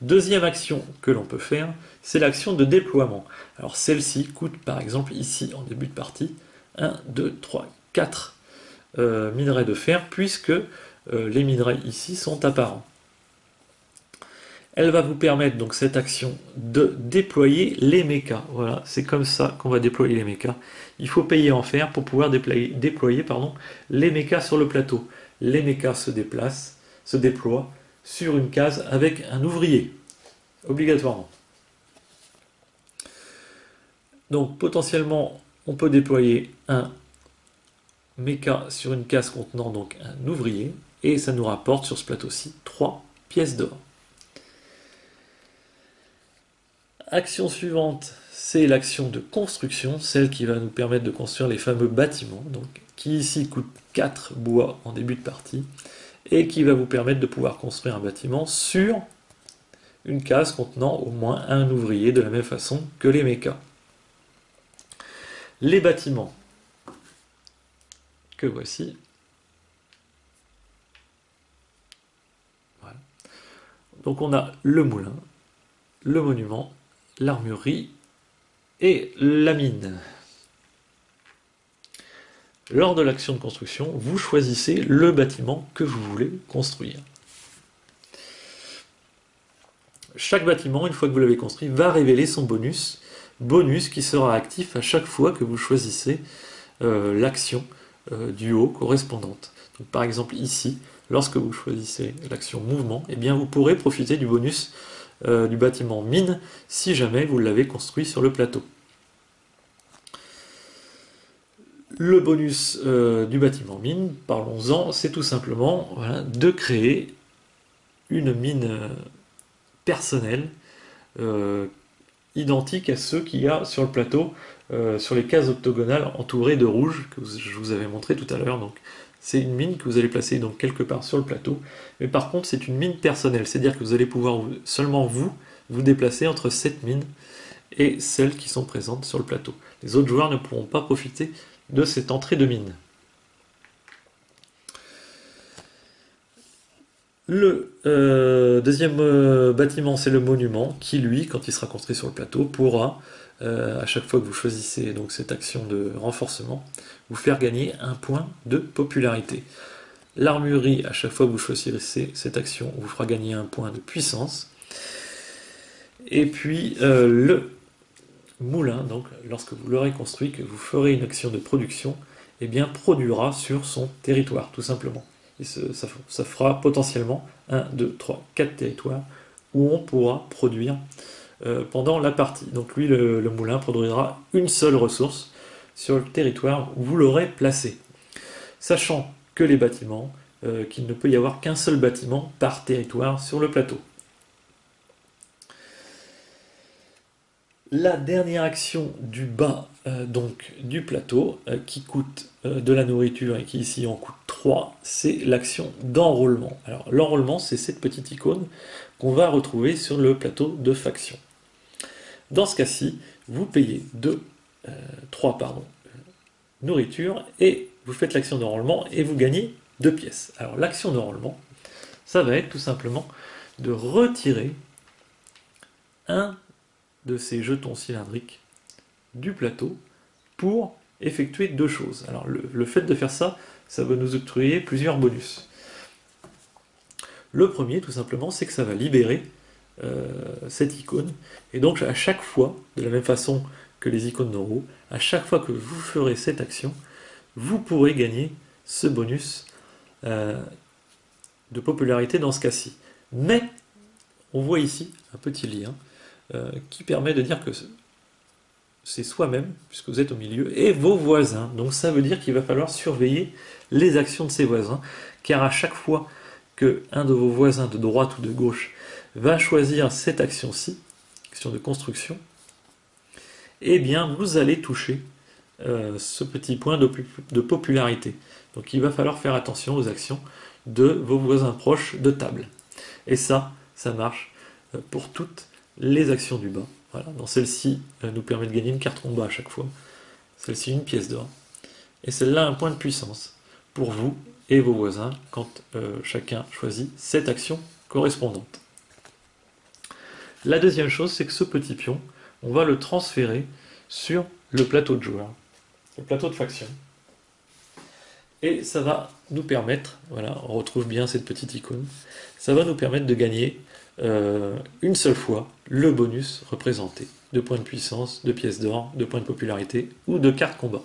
Deuxième action que l'on peut faire, c'est l'action de déploiement. Alors celle-ci coûte par exemple ici, en début de partie, 1, 2, 3, 4 minerais de fer, puisque les minerais ici sont apparents. Elle va vous permettre donc cette action de déployer les mechas. Voilà, c'est comme ça qu'on va déployer les mechas. Il faut payer en fer pour pouvoir déployer les mechas sur le plateau. Les mechas se déplacent, se déploient sur une case avec un ouvrier, obligatoirement. Donc potentiellement, on peut déployer un mecha sur une case contenant donc un ouvrier, et ça nous rapporte sur ce plateau-ci 3 pièces d'or. Action suivante, c'est l'action de construction, celle qui va nous permettre de construire les fameux bâtiments, donc, qui ici coûte 4 bois en début de partie, et qui va vous permettre de pouvoir construire un bâtiment sur une case contenant au moins un ouvrier, de la même façon que les mechas. Les bâtiments que voici. Voilà. Donc on a le moulin, le monument, l'armurerie et la mine. Lors de l'action de construction, vous choisissez le bâtiment que vous voulez construire. Chaque bâtiment, une fois que vous l'avez construit, va révéler son bonus qui sera actif à chaque fois que vous choisissez l'action du haut correspondante. Donc, par exemple ici, lorsque vous choisissez l'action mouvement, eh bien, vous pourrez profiter du bonus du bâtiment mine si jamais vous l'avez construit sur le plateau. Le bonus du bâtiment mine, parlons-en, c'est tout simplement voilà, de créer une mine personnelle identique à ceux qu'il y a sur le plateau, sur les cases octogonales entourées de rouge que je vous avais montré tout à l'heure. Donc c'est une mine que vous allez placer donc quelque part sur le plateau, mais par contre c'est une mine personnelle, c'est-à-dire que vous allez pouvoir seulement vous déplacer entre cette mine et celles qui sont présentes sur le plateau. Les autres joueurs ne pourront pas profiter de cette entrée de mine. Le deuxième bâtiment, c'est le monument, qui lui, quand il sera construit sur le plateau, pourra, à chaque fois que vous choisissez donc cette action de renforcement, vous faire gagner un point de popularité. L'armurerie, à chaque fois que vous choisissez cette action, vous fera gagner un point de puissance. Et puis le moulin, donc lorsque vous l'aurez construit, que vous ferez une action de production, eh bien produira sur son territoire, tout simplement. Et ça fera potentiellement 1, 2, 3, 4 territoires où on pourra produire pendant la partie. Donc lui, le moulin produira une seule ressource sur le territoire où vous l'aurez placé. Sachant que les bâtiments, qu'il ne peut y avoir qu'un seul bâtiment par territoire sur le plateau. La dernière action du bas donc du plateau qui coûte de la nourriture et qui ici en coûte 3, c'est l'action d'enrôlement. Alors l'enrôlement, c'est cette petite icône qu'on va retrouver sur le plateau de faction. Dans ce cas-ci, vous payez 3 nourriture et vous faites l'action d'enrôlement et vous gagnez 2 pièces. Alors l'action de roulement, ça va être tout simplement de retirer un de ces jetons cylindriques du plateau pour effectuer 2 choses. Alors le fait de faire ça, ça va nous octroyer plusieurs bonus. Le premier, tout simplement, c'est que ça va libérer cette icône. Et donc à chaque fois, de la même façon que les icônes d'en haut, à chaque fois que vous ferez cette action, vous pourrez gagner ce bonus de popularité dans ce cas-ci. Mais on voit ici un petit lien qui permet de dire que c'est soi-même, puisque vous êtes au milieu, et vos voisins. Donc ça veut dire qu'il va falloir surveiller les actions de ses voisins, car à chaque fois que un de vos voisins de droite ou de gauche va choisir cette action-ci, action de construction, eh bien vous allez toucher ce petit point de popularité. Donc il va falloir faire attention aux actions de vos voisins proches de table. Et ça marche pour toutes les actions du bas. Voilà. Dans celle-ci, nous permet de gagner une carte combat à chaque fois. Celle-ci, une pièce d'or. Et celle-là, un point de puissance pour vous et vos voisins quand chacun choisit cette action correspondante. La deuxième chose, c'est que ce petit pion, on va le transférer sur le plateau de joueur, le plateau de faction. Et ça va nous permettre, voilà, on retrouve bien cette petite icône, ça va nous permettre de gagner une seule fois le bonus représenté, de points de puissance, de pièces d'or, de points de popularité ou de cartes combat.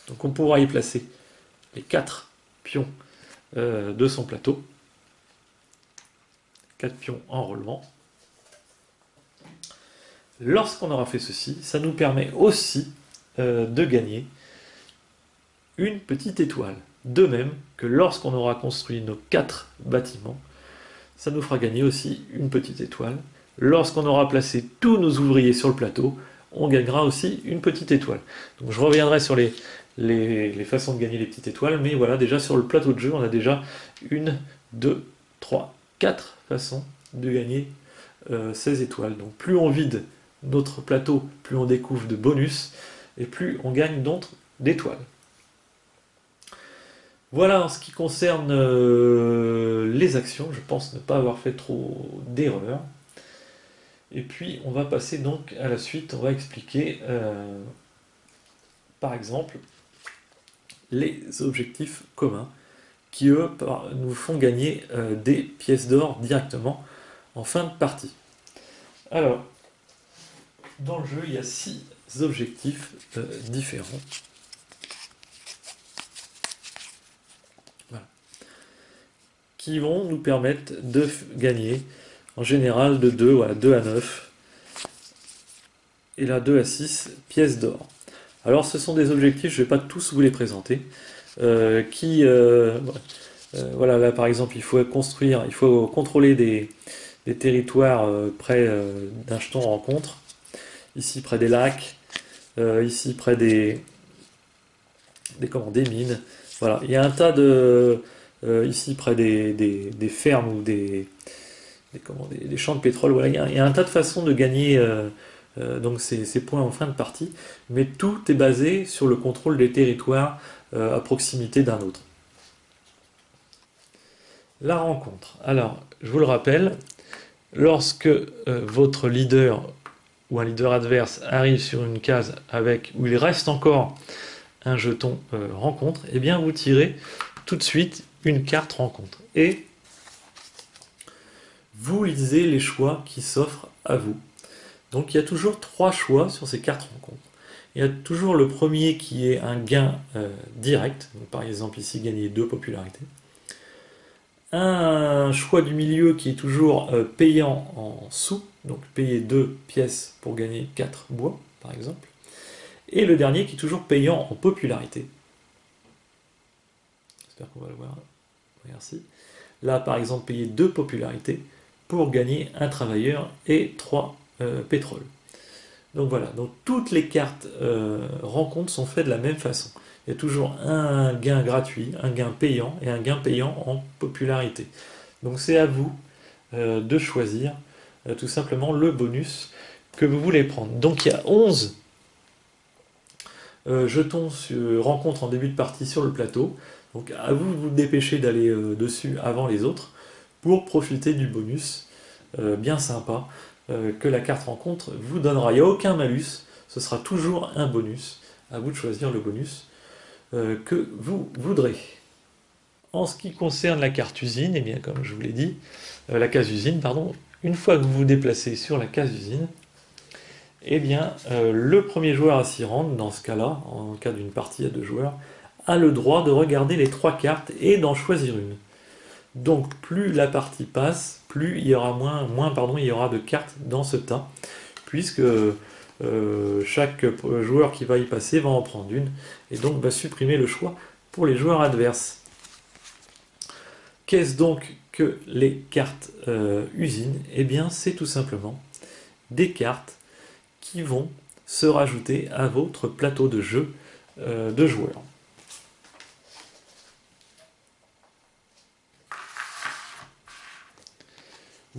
Donc on pourra y placer les 4 pions de son plateau, 4 pions en roulement. Lorsqu'on aura fait ceci, ça nous permet aussi de gagner une petite étoile. De même que lorsqu'on aura construit nos 4 bâtiments, ça nous fera gagner aussi une petite étoile. Lorsqu'on aura placé tous nos ouvriers sur le plateau, on gagnera aussi une petite étoile. Donc je reviendrai sur les façons de gagner les petites étoiles, mais voilà, déjà sur le plateau de jeu, on a déjà 1, 2, 3, 4 façons de gagner ces étoiles. Donc plus on vide notre plateau, plus on découvre de bonus, et plus on gagne d'autres d'étoiles. Voilà en ce qui concerne les actions, je pense ne pas avoir fait trop d'erreurs. Et puis on va passer donc à la suite, on va expliquer par exemple les objectifs communs qui eux nous font gagner des pièces d'or directement en fin de partie. Alors, dans le jeu, il y a 6 objectifs différents. Voilà. Qui vont nous permettre de gagner en général de 2 à 2 à 9 et là 2 à 6 pièces d'or. Alors ce sont des objectifs, je ne vais pas tous vous les présenter, voilà, là par exemple il faut construire, il faut contrôler des territoires près d'un jeton rencontre, ici près des lacs, ici près des mines, voilà, il y a un tas de ici près des fermes ou des champs de pétrole, voilà, il y a un tas de façons de gagner donc ces points en fin de partie, mais tout est basé sur le contrôle des territoires à proximité d'un autre. La rencontre. Alors, je vous le rappelle, lorsque votre leader ou un leader adverse arrive sur une case où il reste encore un jeton rencontre, eh bien vous tirez tout de suite une carte rencontre. Et vous lisez les choix qui s'offrent à vous. Donc il y a toujours 3 choix sur ces cartes rencontres. Il y a toujours le premier qui est un gain direct, donc par exemple ici gagner 2 popularités. Un choix du milieu qui est toujours payant en sous, donc payer 2 pièces pour gagner 4 bois par exemple. Et le dernier qui est toujours payant en popularité. J'espère qu'on va le voir. Merci. Là par exemple payer 2 popularités pour gagner un travailleur et 3 pétrole. Donc voilà, donc toutes les cartes rencontres sont faites de la même façon. Il y a toujours un gain gratuit, un gain payant et un gain payant en popularité. Donc c'est à vous de choisir tout simplement le bonus que vous voulez prendre. Donc il y a 11 jetons rencontres en début de partie sur le plateau. Donc à vous de vous dépêcher d'aller dessus avant les autres pour profiter du bonus bien sympa que la carte rencontre vous donnera. Il n'y a aucun malus, ce sera toujours un bonus. À vous de choisir le bonus que vous voudrez. En ce qui concerne la carte usine, eh bien comme je vous l'ai dit, la case usine, pardon, une fois que vous vous déplacez sur la case usine, eh bien le premier joueur à s'y rendre, dans ce cas-là, en cas d'une partie à 2 joueurs, a le droit de regarder les 3 cartes et d'en choisir une. Donc plus la partie passe, plus il y aura il y aura de cartes dans ce tas, puisque chaque joueur qui va y passer va en prendre une, et donc va supprimer le choix pour les joueurs adverses. Qu'est-ce donc que les cartes usines? Eh bien c'est tout simplement des cartes qui vont se rajouter à votre plateau de jeu de joueurs.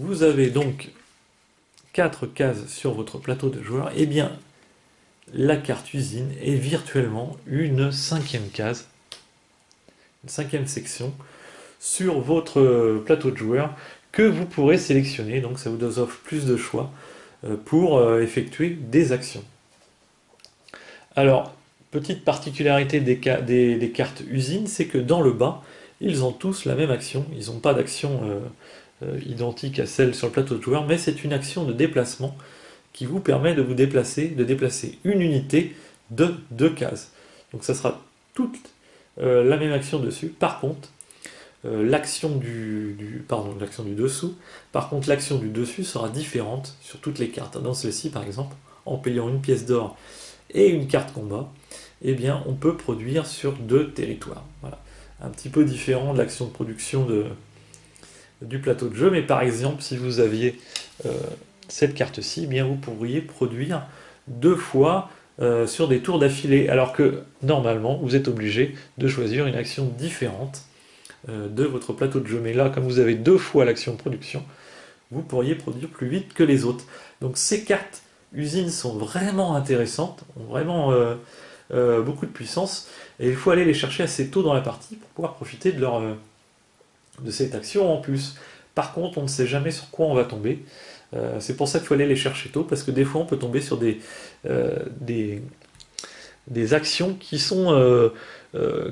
Vous avez donc 4 cases sur votre plateau de joueurs. Eh bien, la carte usine est virtuellement une 5e case, une 5e section sur votre plateau de joueurs que vous pourrez sélectionner. Donc ça vous offre plus de choix pour effectuer des actions. Alors, petite particularité des cartes usines, c'est que dans le bas, ils ont tous la même action. Ils n'ont pas d'action identique à celle sur le plateau de joueurs, mais c'est une action de déplacement qui vous permet de déplacer une unité de 2 cases. Donc ça sera toute la même action dessus. Par contre, l'action du dessous, par contre l'action du dessus sera différente sur toutes les cartes. Dans celle-ci par exemple, en payant une pièce d'or et une carte combat, eh bien on peut produire sur 2 territoires. Voilà. Un petit peu différent de l'action de production du plateau de jeu, mais par exemple si vous aviez cette carte-ci, eh bien vous pourriez produire 2 fois sur des tours d'affilée, alors que normalement vous êtes obligé de choisir une action différente de votre plateau de jeu. Mais là, comme vous avez 2 fois l'action de production, vous pourriez produire plus vite que les autres. Donc ces cartes usines sont vraiment intéressantes, ont vraiment beaucoup de puissance, et il faut aller les chercher assez tôt dans la partie pour pouvoir profiter de cette action en plus. Par contre, on ne sait jamais sur quoi on va tomber. C'est pour ça qu'il faut aller les chercher tôt, parce que des fois on peut tomber sur des actions qui sont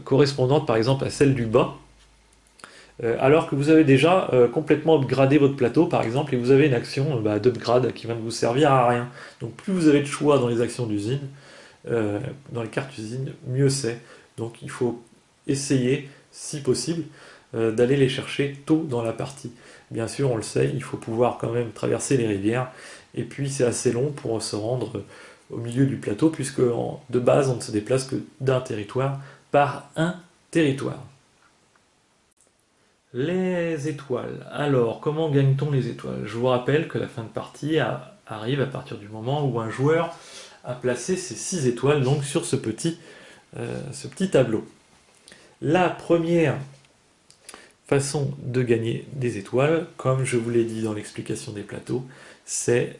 correspondantes par exemple à celles du bas, alors que vous avez déjà complètement upgradé votre plateau par exemple, et vous avez une action d'upgrade qui va ne vous servir à rien. Donc plus vous avez de choix dans les actions d'usine, dans les cartes usines, mieux c'est. Donc il faut essayer, si possible, d'aller les chercher tôt dans la partie. Bien sûr, on le sait, il faut pouvoir quand même traverser les rivières, et puis c'est assez long pour se rendre au milieu du plateau, puisque de base, on ne se déplace que d'un territoire par un territoire. Les étoiles. Alors, comment gagne-t-on les étoiles? Je vous rappelle que la fin de partie arrive à partir du moment où un joueur a placé ses 6 étoiles donc sur ce petit tableau. La première façon de gagner des étoiles, comme je vous l'ai dit dans l'explication des plateaux, c'est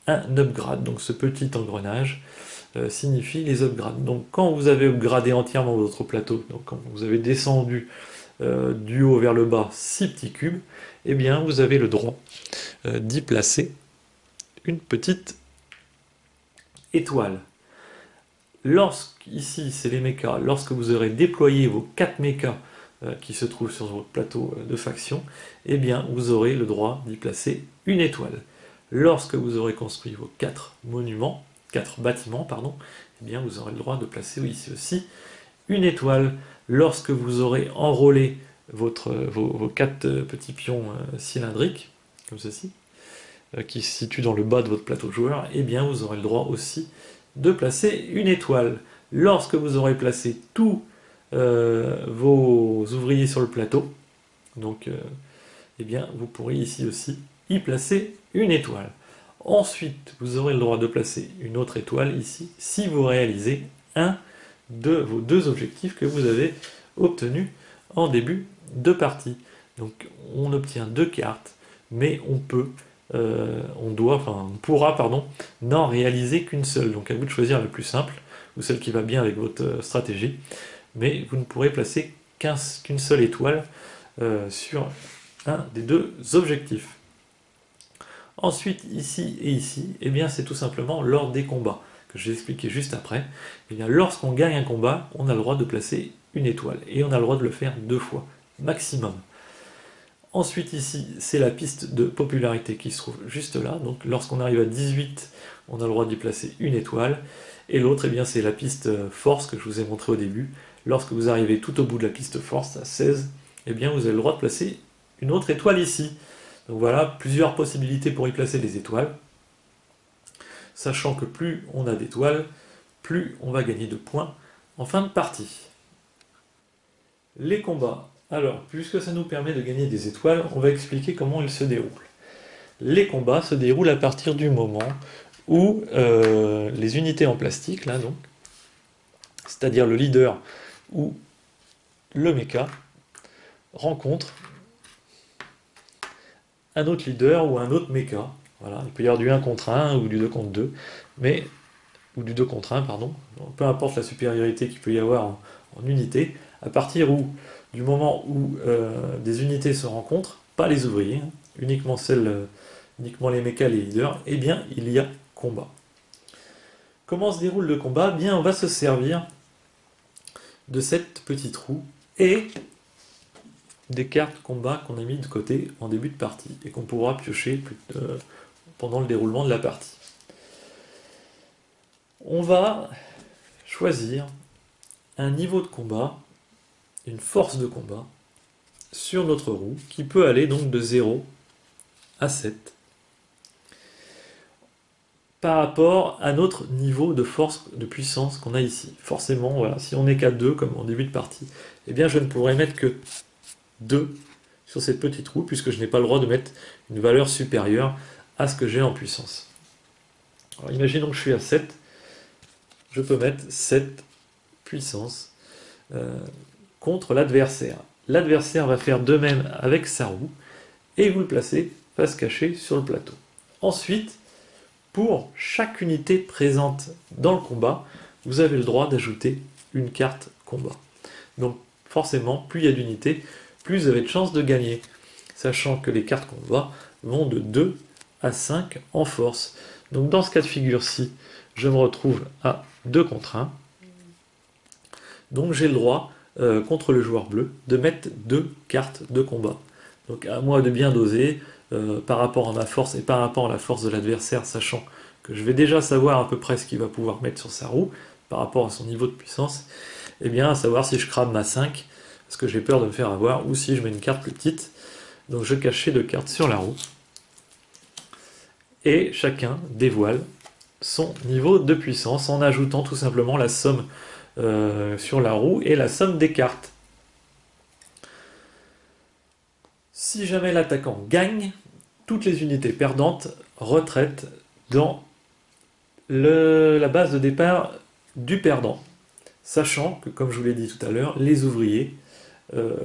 un upgrade. Donc ce petit engrenage signifie les upgrades. Donc quand vous avez upgradé entièrement votre plateau, donc quand vous avez descendu du haut vers le bas 6 petits cubes, eh bien vous avez le droit d'y placer une petite étoile. Ici c'est les mechas, lorsque vous aurez déployé vos 4 mechas qui se trouvent sur votre plateau de faction, eh bien vous aurez le droit d'y placer une étoile. Lorsque vous aurez construit vos 4 bâtiments, eh bien vous aurez le droit de placer ici aussi une étoile. Lorsque vous aurez enrôlé vos 4 petits pions cylindriques, comme ceci, qui se situent dans le bas de votre plateau de joueur, eh bien vous aurez le droit aussi de placer une étoile. Lorsque vous aurez placé tous vos ouvriers sur le plateau, donc eh bien vous pourrez ici aussi y placer une étoile. Ensuite, vous aurez le droit de placer une autre étoile ici, si vous réalisez un de vos 2 objectifs que vous avez obtenus en début de partie. Donc on obtient 2 cartes, mais on pourra n'en réaliser qu'une seule. Donc à vous de choisir la plus simple, ou celle qui va bien avec votre stratégie, mais vous ne pourrez placer qu'une seule étoile sur un des deux objectifs. Ensuite, ici et ici, eh bien, c'est tout simplement lors des combats, que je vais expliquer juste après. Eh bien, lorsqu'on gagne un combat, on a le droit de placer une étoile, et on a le droit de le faire 2 fois, maximum. Ensuite, ici, c'est la piste de popularité qui se trouve juste là. Donc, lorsqu'on arrive à 18, on a le droit d'y placer une étoile. Et l'autre, eh bien, c'est la piste force que je vous ai montré au début. Lorsque vous arrivez tout au bout de la piste force, à 16, eh bien, vous avez le droit de placer une autre étoile ici. Donc voilà, plusieurs possibilités pour y placer des étoiles. Sachant que plus on a d'étoiles, plus on va gagner de points en fin de partie. Les combats. Alors, puisque ça nous permet de gagner des étoiles, on va expliquer comment ils se déroulent. Les combats se déroulent à partir du moment où les unités en plastique, là donc, c'est-à-dire le leader ou le mecha, rencontrent un autre leader ou un autre mecha. Voilà, il peut y avoir du 1 contre 1 ou du 2 contre 2, mais, ou du 2 contre 1, pardon. Donc, peu importe la supériorité qu'il peut y avoir en unité, à partir du moment où des unités se rencontrent, pas les ouvriers, hein, uniquement les mechas, les leaders, eh bien il y a combat. Comment se déroule le combat? Bien, on va se servir de cette petite roue et des cartes combat qu'on a mis de côté en début de partie et qu'on pourra piocher pendant le déroulement de la partie. On va choisir un niveau de combat, une force de combat, sur notre roue, qui peut aller donc de 0 à 7, par rapport à notre niveau de force, de puissance qu'on a ici. Forcément, voilà, si on n'est qu'à 2, comme en début de partie, eh bien je ne pourrai mettre que 2 sur cette petite roue, puisque je n'ai pas le droit de mettre une valeur supérieure à ce que j'ai en puissance. Alors imaginons que je suis à 7, je peux mettre 7 puissance contre l'adversaire. L'adversaire va faire de même avec sa roue, et vous le placez face cachée sur le plateau. Ensuite, pour chaque unité présente dans le combat, vous avez le droit d'ajouter une carte combat. Donc forcément, plus il y a d'unités, plus vous avez de chances de gagner, sachant que les cartes combat vont de 2 à 5 en force. Donc dans ce cas de figure-ci, je me retrouve à 2 contre 1. Donc j'ai le droit, contre le joueur bleu, de mettre 2 cartes de combat. Donc à moi de bien doser, par rapport à ma force et par rapport à la force de l'adversaire, sachant que je vais déjà savoir à peu près ce qu'il va pouvoir mettre sur sa roue, par rapport à son niveau de puissance, et bien à savoir si je crame ma 5, parce que j'ai peur de me faire avoir, ou si je mets une carte plus petite. Donc je cache 2 cartes sur la roue, et chacun dévoile son niveau de puissance en ajoutant tout simplement la somme sur la roue et la somme des cartes. Si jamais l'attaquant gagne, toutes les unités perdantes retraitent dans la base de départ du perdant. Sachant que, comme je vous l'ai dit tout à l'heure, les ouvriers,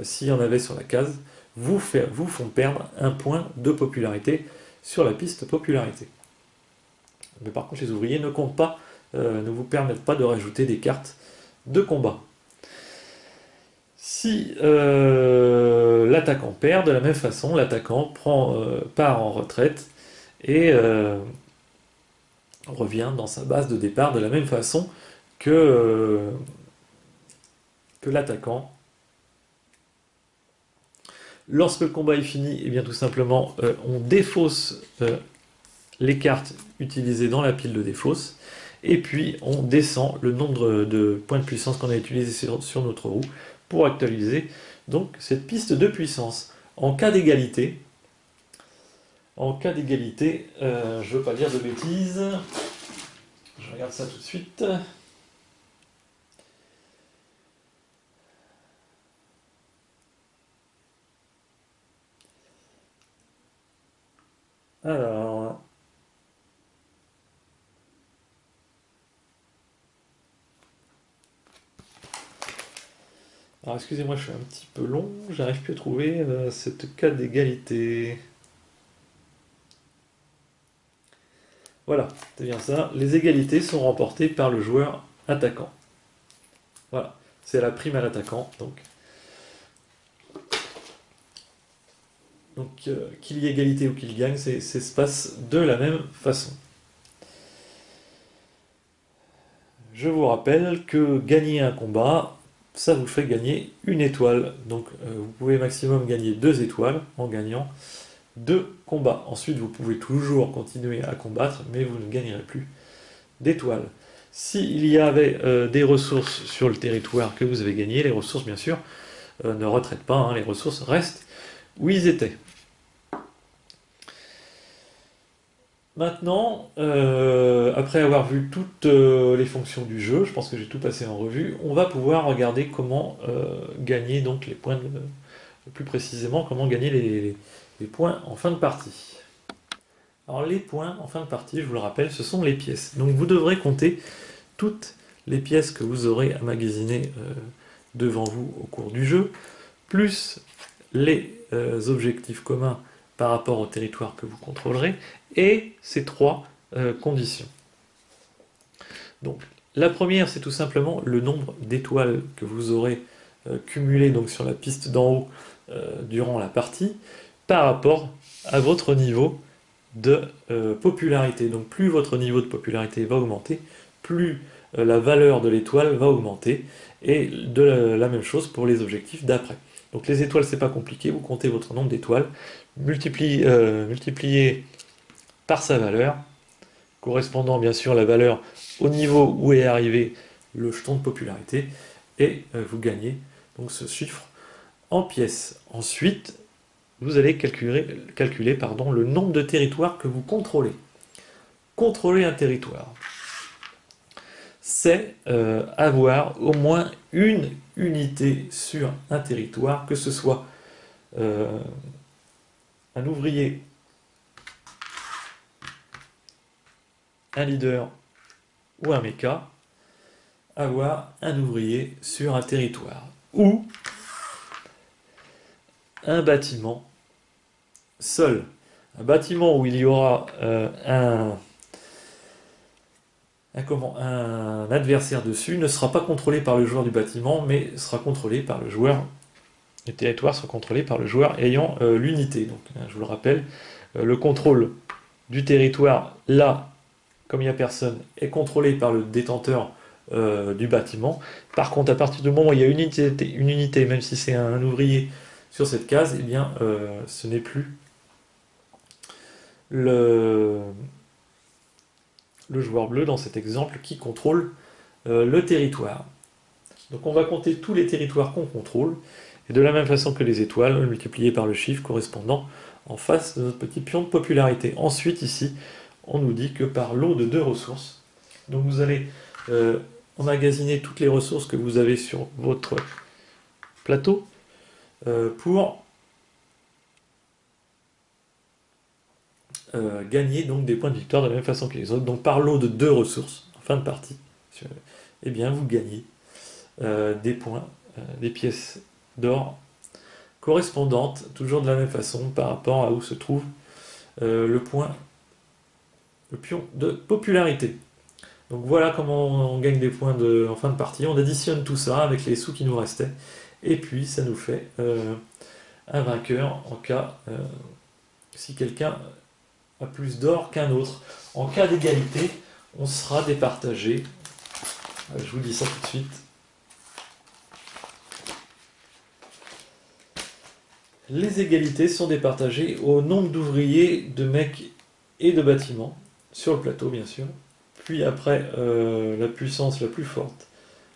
s'il y en avait sur la case, vous font perdre un point de popularité sur la piste popularité. Mais par contre, les ouvriers ne comptent pas, ne vous permettent pas de rajouter des cartes de combat. Si l'attaquant perd, de la même façon, l'attaquant part en retraite et revient dans sa base de départ de la même façon que l'attaquant. Lorsque le combat est fini, et bien tout simplement, on défausse les cartes utilisées dans la pile de défausse, et puis on descend le nombre de points de puissance qu'on a utilisé sur notre roue pour actualiser donc cette piste de puissance. En cas d'égalité, je ne veux pas dire de bêtises, je regarde ça tout de suite. Alors, excusez-moi, je suis un petit peu long, j'arrive plus à trouver cette cas d'égalité. Voilà, c'est bien ça. Les égalités sont remportées par le joueur attaquant. Voilà, c'est la prime à l'attaquant. Donc, Donc qu'il y ait égalité ou qu'il gagne, ça se passe de la même façon. Je vous rappelle que gagner un combat, ça vous fait gagner une étoile. Donc vous pouvez maximum gagner 2 étoiles en gagnant 2 combats. Ensuite, vous pouvez toujours continuer à combattre, mais vous ne gagnerez plus d'étoiles. S'il y avait des ressources sur le territoire que vous avez gagné, les ressources bien sûr ne retraitent pas, hein, les ressources restent où ils étaient. Maintenant, après avoir vu toutes les fonctions du jeu, je pense que j'ai tout passé en revue, on va pouvoir regarder comment gagner donc les points, plus précisément comment gagner les points en fin de partie. Alors les points en fin de partie, je vous le rappelle, ce sont les pièces. Donc vous devrez compter toutes les pièces que vous aurez emmagasinées devant vous au cours du jeu, plus les objectifs communs par rapport au territoire que vous contrôlerez, et ces 3 conditions. Donc la première, c'est tout simplement le nombre d'étoiles que vous aurez cumulé donc, sur la piste d'en haut durant la partie, par rapport à votre niveau de popularité. Donc plus votre niveau de popularité va augmenter, plus la valeur de l'étoile va augmenter, et de la même chose pour les objectifs d'après. Donc les étoiles, c'est pas compliqué, vous comptez votre nombre d'étoiles, multipliez par sa valeur, correspondant bien sûr la valeur au niveau où est arrivé le jeton de popularité, et vous gagnez donc ce chiffre en pièces. Ensuite, vous allez calculer le nombre de territoires que vous contrôlez. Contrôler un territoire, c'est avoir au moins une unité sur un territoire, que ce soit un ouvrier, un leader ou un méca, avoir un ouvrier sur un territoire, ou un bâtiment seul. Un bâtiment où il y aura un adversaire dessus ne sera pas contrôlé par le joueur du bâtiment, mais sera contrôlé par le joueur. Le territoire sera contrôlé par le joueur ayant l'unité. Donc, je vous le rappelle, le contrôle du territoire, là, comme il n'y a personne, est contrôlé par le détenteur du bâtiment. Par contre, à partir du moment où il y a une unité, même si c'est un ouvrier sur cette case, eh bien, ce n'est plus le joueur bleu dans cet exemple qui contrôle le territoire. Donc on va compter tous les territoires qu'on contrôle, et de la même façon que les étoiles, multipliées par le chiffre correspondant en face de notre petit pion de popularité. Ensuite, ici, on nous dit que par lot de 2 ressources, donc vous allez emmagasiner toutes les ressources que vous avez sur votre plateau pour gagner donc des points de victoire de la même façon que les autres. Donc par lot de 2 ressources en fin de partie, eh bien vous gagnez des points, des pièces d'or correspondantes, toujours de la même façon par rapport à où se trouve le pion de popularité. Donc voilà comment on gagne des points en fin de partie. On additionne tout ça avec les sous qui nous restaient, et puis ça nous fait un vainqueur en cas si quelqu'un a plus d'or qu'un autre. En cas d'égalité, on sera départagé. Je vous dis ça tout de suite. Les égalités sont départagées au nombre d'ouvriers, de mecs et de bâtiments, sur le plateau bien sûr. Puis après, la puissance la plus forte,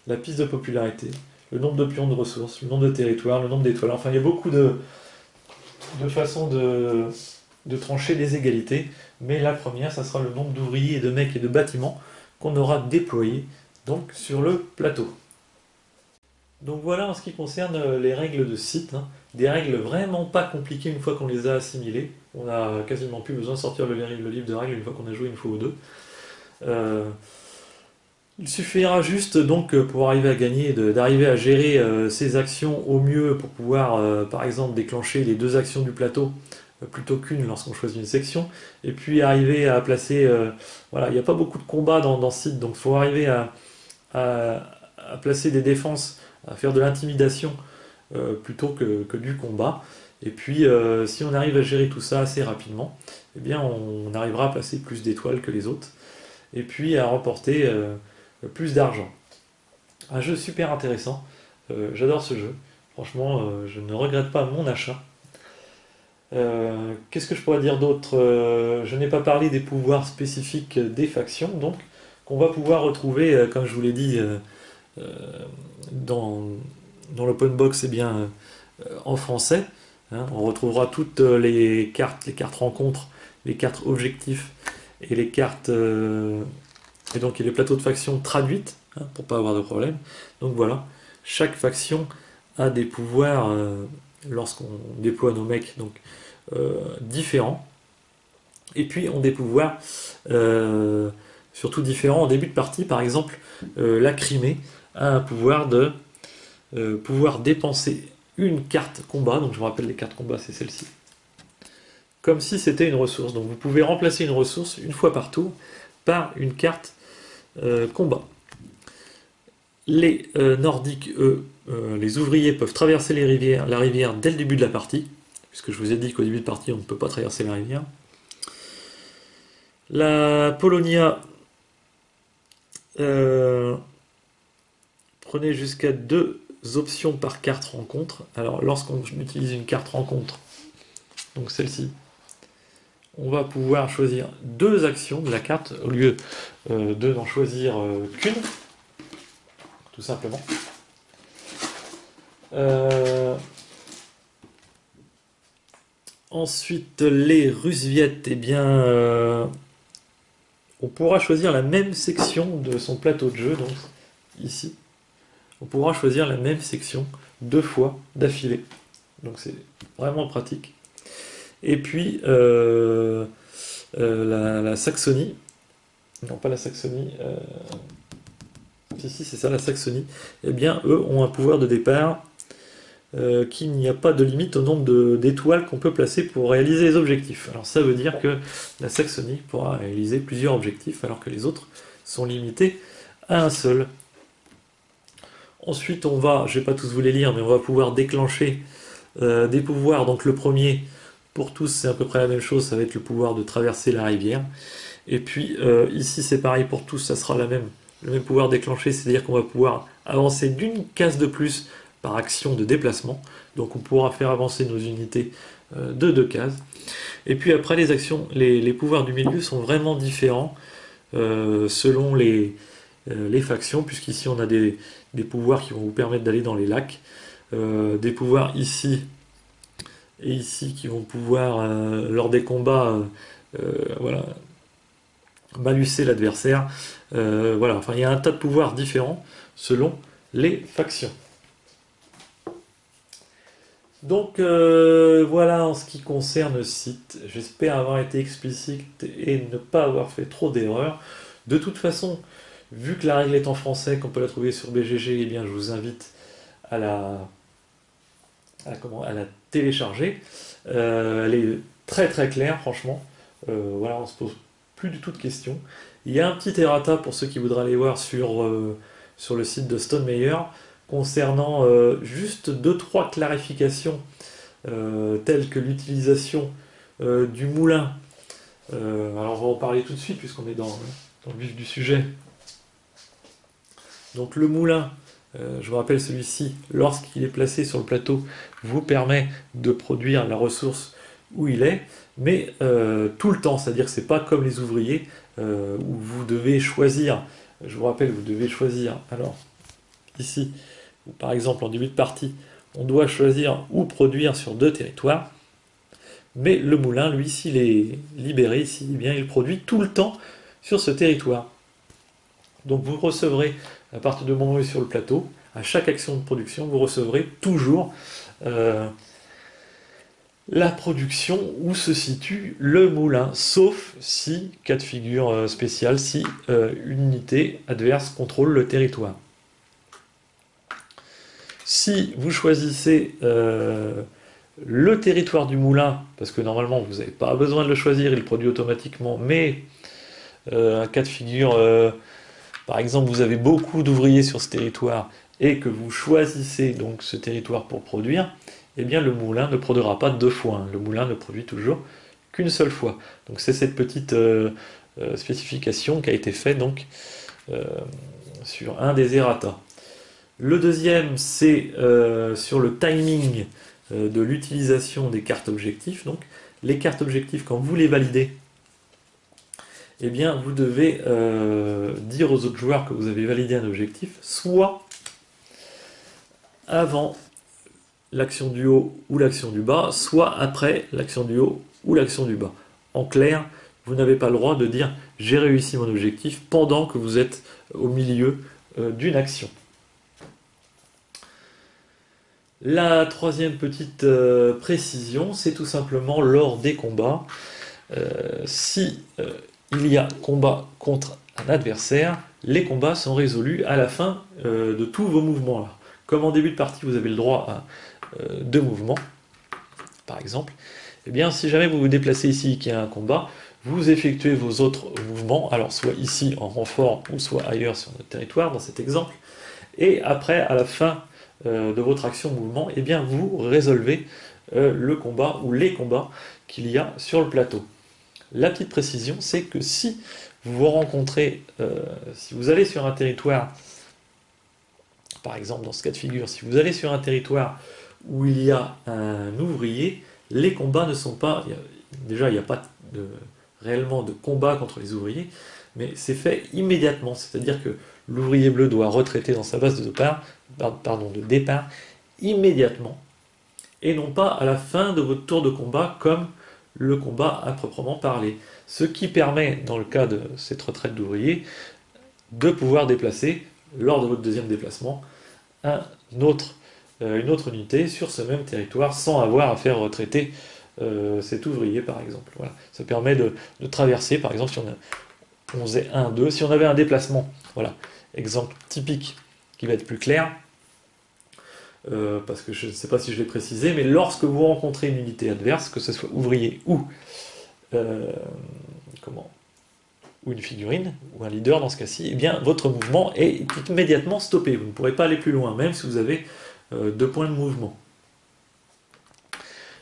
la piste de popularité, le nombre de pions de ressources, le nombre de territoires, le nombre d'étoiles. Enfin, il y a beaucoup de façons de trancher les égalités, mais la première, ça sera le nombre d'ouvriers, de mecs et de bâtiments qu'on aura déployés donc, sur le plateau. Donc voilà en ce qui concerne les règles de site, hein. Des règles vraiment pas compliquées une fois qu'on les a assimilées. On n'a quasiment plus besoin de sortir le livre de règles une fois qu'on a joué une fois ou deux. Il suffira juste donc pour arriver à gagner, d'arriver à gérer ses actions au mieux pour pouvoir par exemple déclencher les 2 actions du plateau plutôt qu'une lorsqu'on choisit une section, et puis arriver à placer, voilà, il n'y a pas beaucoup de combats dans ce site, donc il faut arriver à placer des défenses, à faire de l'intimidation plutôt que du combat, Et puis, si on arrive à gérer tout ça assez rapidement, eh bien, on arrivera à placer plus d'étoiles que les autres, et puis à remporter plus d'argent. Un jeu super intéressant, j'adore ce jeu. Franchement, je ne regrette pas mon achat. Qu'est-ce que je pourrais dire d'autre? Je n'ai pas parlé des pouvoirs spécifiques des factions, donc, qu'on va pouvoir retrouver, comme je vous l'ai dit, euh, dans, dans l'open box, eh bien, en français. Hein. On retrouvera toutes les cartes rencontres, les cartes objectifs et les cartes et donc les plateaux de factions traduites, hein, pour pas avoir de problème. Donc voilà, chaque faction a des pouvoirs lorsqu'on déploie nos mecs, donc différents. Et puis on des pouvoirs surtout différents en début de partie. Par exemple, la Crimée a un pouvoir de pouvoir dépenser une carte combat. Donc je me rappelle, les cartes combat, c'est celle-ci. Comme si c'était une ressource. Donc vous pouvez remplacer une ressource une fois par tour par une carte combat. Les Nordiques, eux, les ouvriers peuvent traverser la rivière dès le début de la partie, puisque je vous ai dit qu'au début de partie, on ne peut pas traverser la rivière. La Polonia prenait jusqu'à 2 options par carte rencontre. Alors, lorsqu'on utilise une carte rencontre, donc celle-ci, on va pouvoir choisir 2 actions de la carte au lieu de n'en choisir qu'une, tout simplement. Ensuite, les Rusviettes, eh bien, on pourra choisir la même section de son plateau de jeu, donc ici. On pourra choisir la même section 2 fois d'affilée. Donc c'est vraiment pratique. Et puis, la Saxonie, non pas la Saxonie, si c'est ça, la Saxonie, eh bien, eux ont un pouvoir de départ qu'il n'y a pas de limite au nombre d'étoiles qu'on peut placer pour réaliser les objectifs. Alors ça veut dire que la Saxonie pourra réaliser plusieurs objectifs, alors que les autres sont limités à un seul. Ensuite, je ne vais pas tous vous les lire, mais on va pouvoir déclencher des pouvoirs. Donc le premier, pour tous, c'est à peu près la même chose, ça va être le pouvoir de traverser la rivière. Et puis ici, c'est pareil pour tous, ça sera le même pouvoir déclenché, c'est-à-dire qu'on va pouvoir avancer d'une case de plus par action de déplacement. Donc on pourra faire avancer nos unités de 2 cases. Et puis après, les actions, les pouvoirs du milieu sont vraiment différents selon les factions, puisqu'ici on a des pouvoirs qui vont vous permettre d'aller dans les lacs, des pouvoirs ici et ici qui vont pouvoir, lors des combats, voilà, maluser l'adversaire. Voilà, enfin il y a un tas de pouvoirs différents selon les factions. Donc voilà en ce qui concerne le site. J'espère avoir été explicite et ne pas avoir fait trop d'erreurs. De toute façon, vu que la règle est en français, qu'on peut la trouver sur BGG, eh bien je vous invite à la télécharger. Elle est très très claire, franchement. Voilà, on se pose plus du tout de questions. Il y a un petit errata pour ceux qui voudraient aller voir sur le site de Stonemaier concernant juste 2-3 clarifications telles que l'utilisation du moulin. Alors on va en parler tout de suite puisqu'on est dans le vif du sujet. Donc le moulin, je vous rappelle celui-ci, lorsqu'il est placé sur le plateau, vous permet de produire la ressource où il est, mais tout le temps, c'est-à-dire que c'est pas comme les ouvriers où vous devez choisir, je vous rappelle, vous devez choisir, alors ici, par exemple en début de partie, on doit choisir où produire sur 2 territoires, mais le moulin, lui, s'il est libéré ici, eh bien, il produit tout le temps sur ce territoire. Donc vous recevrez, à partir du moment où il est sur le plateau, à chaque action de production, vous recevrez toujours la production où se situe le moulin, sauf si, cas de figure spécial, si une unité adverse contrôle le territoire. Si vous choisissez le territoire du moulin, parce que normalement vous n'avez pas besoin de le choisir, il produit automatiquement, mais un cas de figure, par exemple vous avez beaucoup d'ouvriers sur ce territoire et que vous choisissez donc ce territoire pour produire, eh bien le moulin ne produira pas deux fois, hein. Le moulin ne produit toujours qu'une seule fois. Donc c'est cette petite spécification qui a été faite donc sur un des errata. Le deuxième, c'est sur le timing de l'utilisation des cartes objectifs. Donc les cartes objectifs, quand vous les validez, eh bien vous devez dire aux autres joueurs que vous avez validé un objectif, soit avant l'action du haut ou l'action du bas, soit après l'action du haut ou l'action du bas. En clair, vous n'avez pas le droit de dire « j'ai réussi mon objectif » pendant que vous êtes au milieu d'une action. La troisième petite précision, c'est tout simplement lors des combats. Si il y a combat contre un adversaire, les combats sont résolus à la fin de tous vos mouvements. Là. Comme en début de partie, vous avez le droit à 2 mouvements, par exemple, eh bien, si jamais vous vous déplacez ici qu'il y a un combat, vous effectuez vos autres mouvements, alors soit ici en renfort ou soit ailleurs sur notre territoire, dans cet exemple, et après, à la fin de votre action mouvement, eh bien, vous résolvez le combat ou les combats qu'il y a sur le plateau. La petite précision, c'est que si vous vous rencontrez, si vous allez sur un territoire, par exemple dans ce cas de figure, si vous allez sur un territoire où il y a un ouvrier, les combats ne sont pas... Déjà, il n'y a pas réellement de combat contre les ouvriers, mais c'est fait immédiatement. C'est-à-dire que l'ouvrier bleu doit retraiter dans sa base de départ immédiatement, et non pas à la fin de votre tour de combat, comme le combat à proprement parler. Ce qui permet, dans le cas de cette retraite d'ouvrier, de pouvoir déplacer, lors de votre deuxième déplacement, une autre unité sur ce même territoire sans avoir à faire retraiter cet ouvrier, par exemple. Voilà. Ça permet de traverser, par exemple, si on faisait 1, 2, si on avait un déplacement, voilà, exemple typique qui va être plus clair, parce que je ne sais pas si je l'ai précisé, mais lorsque vous rencontrez une unité adverse, que ce soit ouvrier ou ou une figurine, ou un leader dans ce cas-ci, eh bien votre mouvement est immédiatement stoppé. Vous ne pourrez pas aller plus loin, même si vous avez 2 points de mouvement.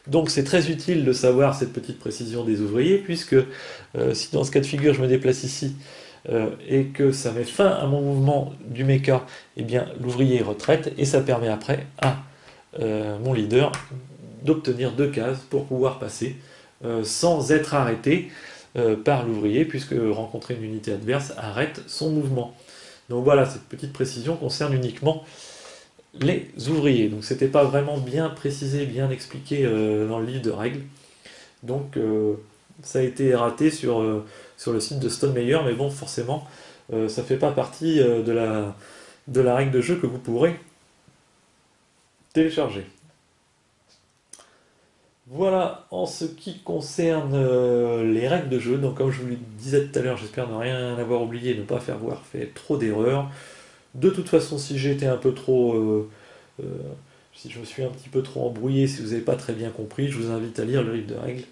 Donc c'est très utile de savoir cette petite précision des ouvriers, puisque si dans ce cas de figure je me déplace ici, et que ça met fin à mon mouvement du mecha, eh bien l'ouvrier retraite, et ça permet après à mon leader d'obtenir 2 cases pour pouvoir passer sans être arrêté par l'ouvrier, puisque rencontrer une unité adverse arrête son mouvement. Donc voilà, cette petite précision concerne uniquement les ouvriers. Donc c'était pas vraiment bien précisé, bien expliqué dans le livre de règles. Donc ça a été raté sur le site de Stonemeyer, mais bon, forcément, ça fait pas partie de la règle de jeu que vous pourrez télécharger. Voilà en ce qui concerne les règles de jeu. Donc comme je vous le disais tout à l'heure, j'espère ne rien avoir oublié, ne pas faire avoir fait trop d'erreurs. De toute façon, si j'ai été un peu trop... si je me suis un petit peu trop embrouillé, si vous n'avez pas très bien compris, je vous invite à lire le livre de règles.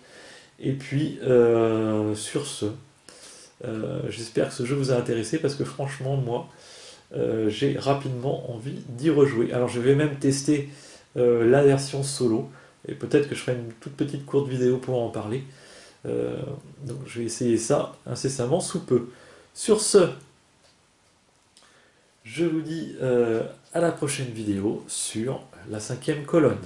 Et puis, sur ce, j'espère que ce jeu vous a intéressé, parce que franchement, moi, j'ai rapidement envie d'y rejouer. Alors je vais même tester la version solo, et peut-être que je ferai une toute petite courte vidéo pour en parler. Donc je vais essayer ça incessamment sous peu. Sur ce, je vous dis à la prochaine vidéo sur la 5e colonne.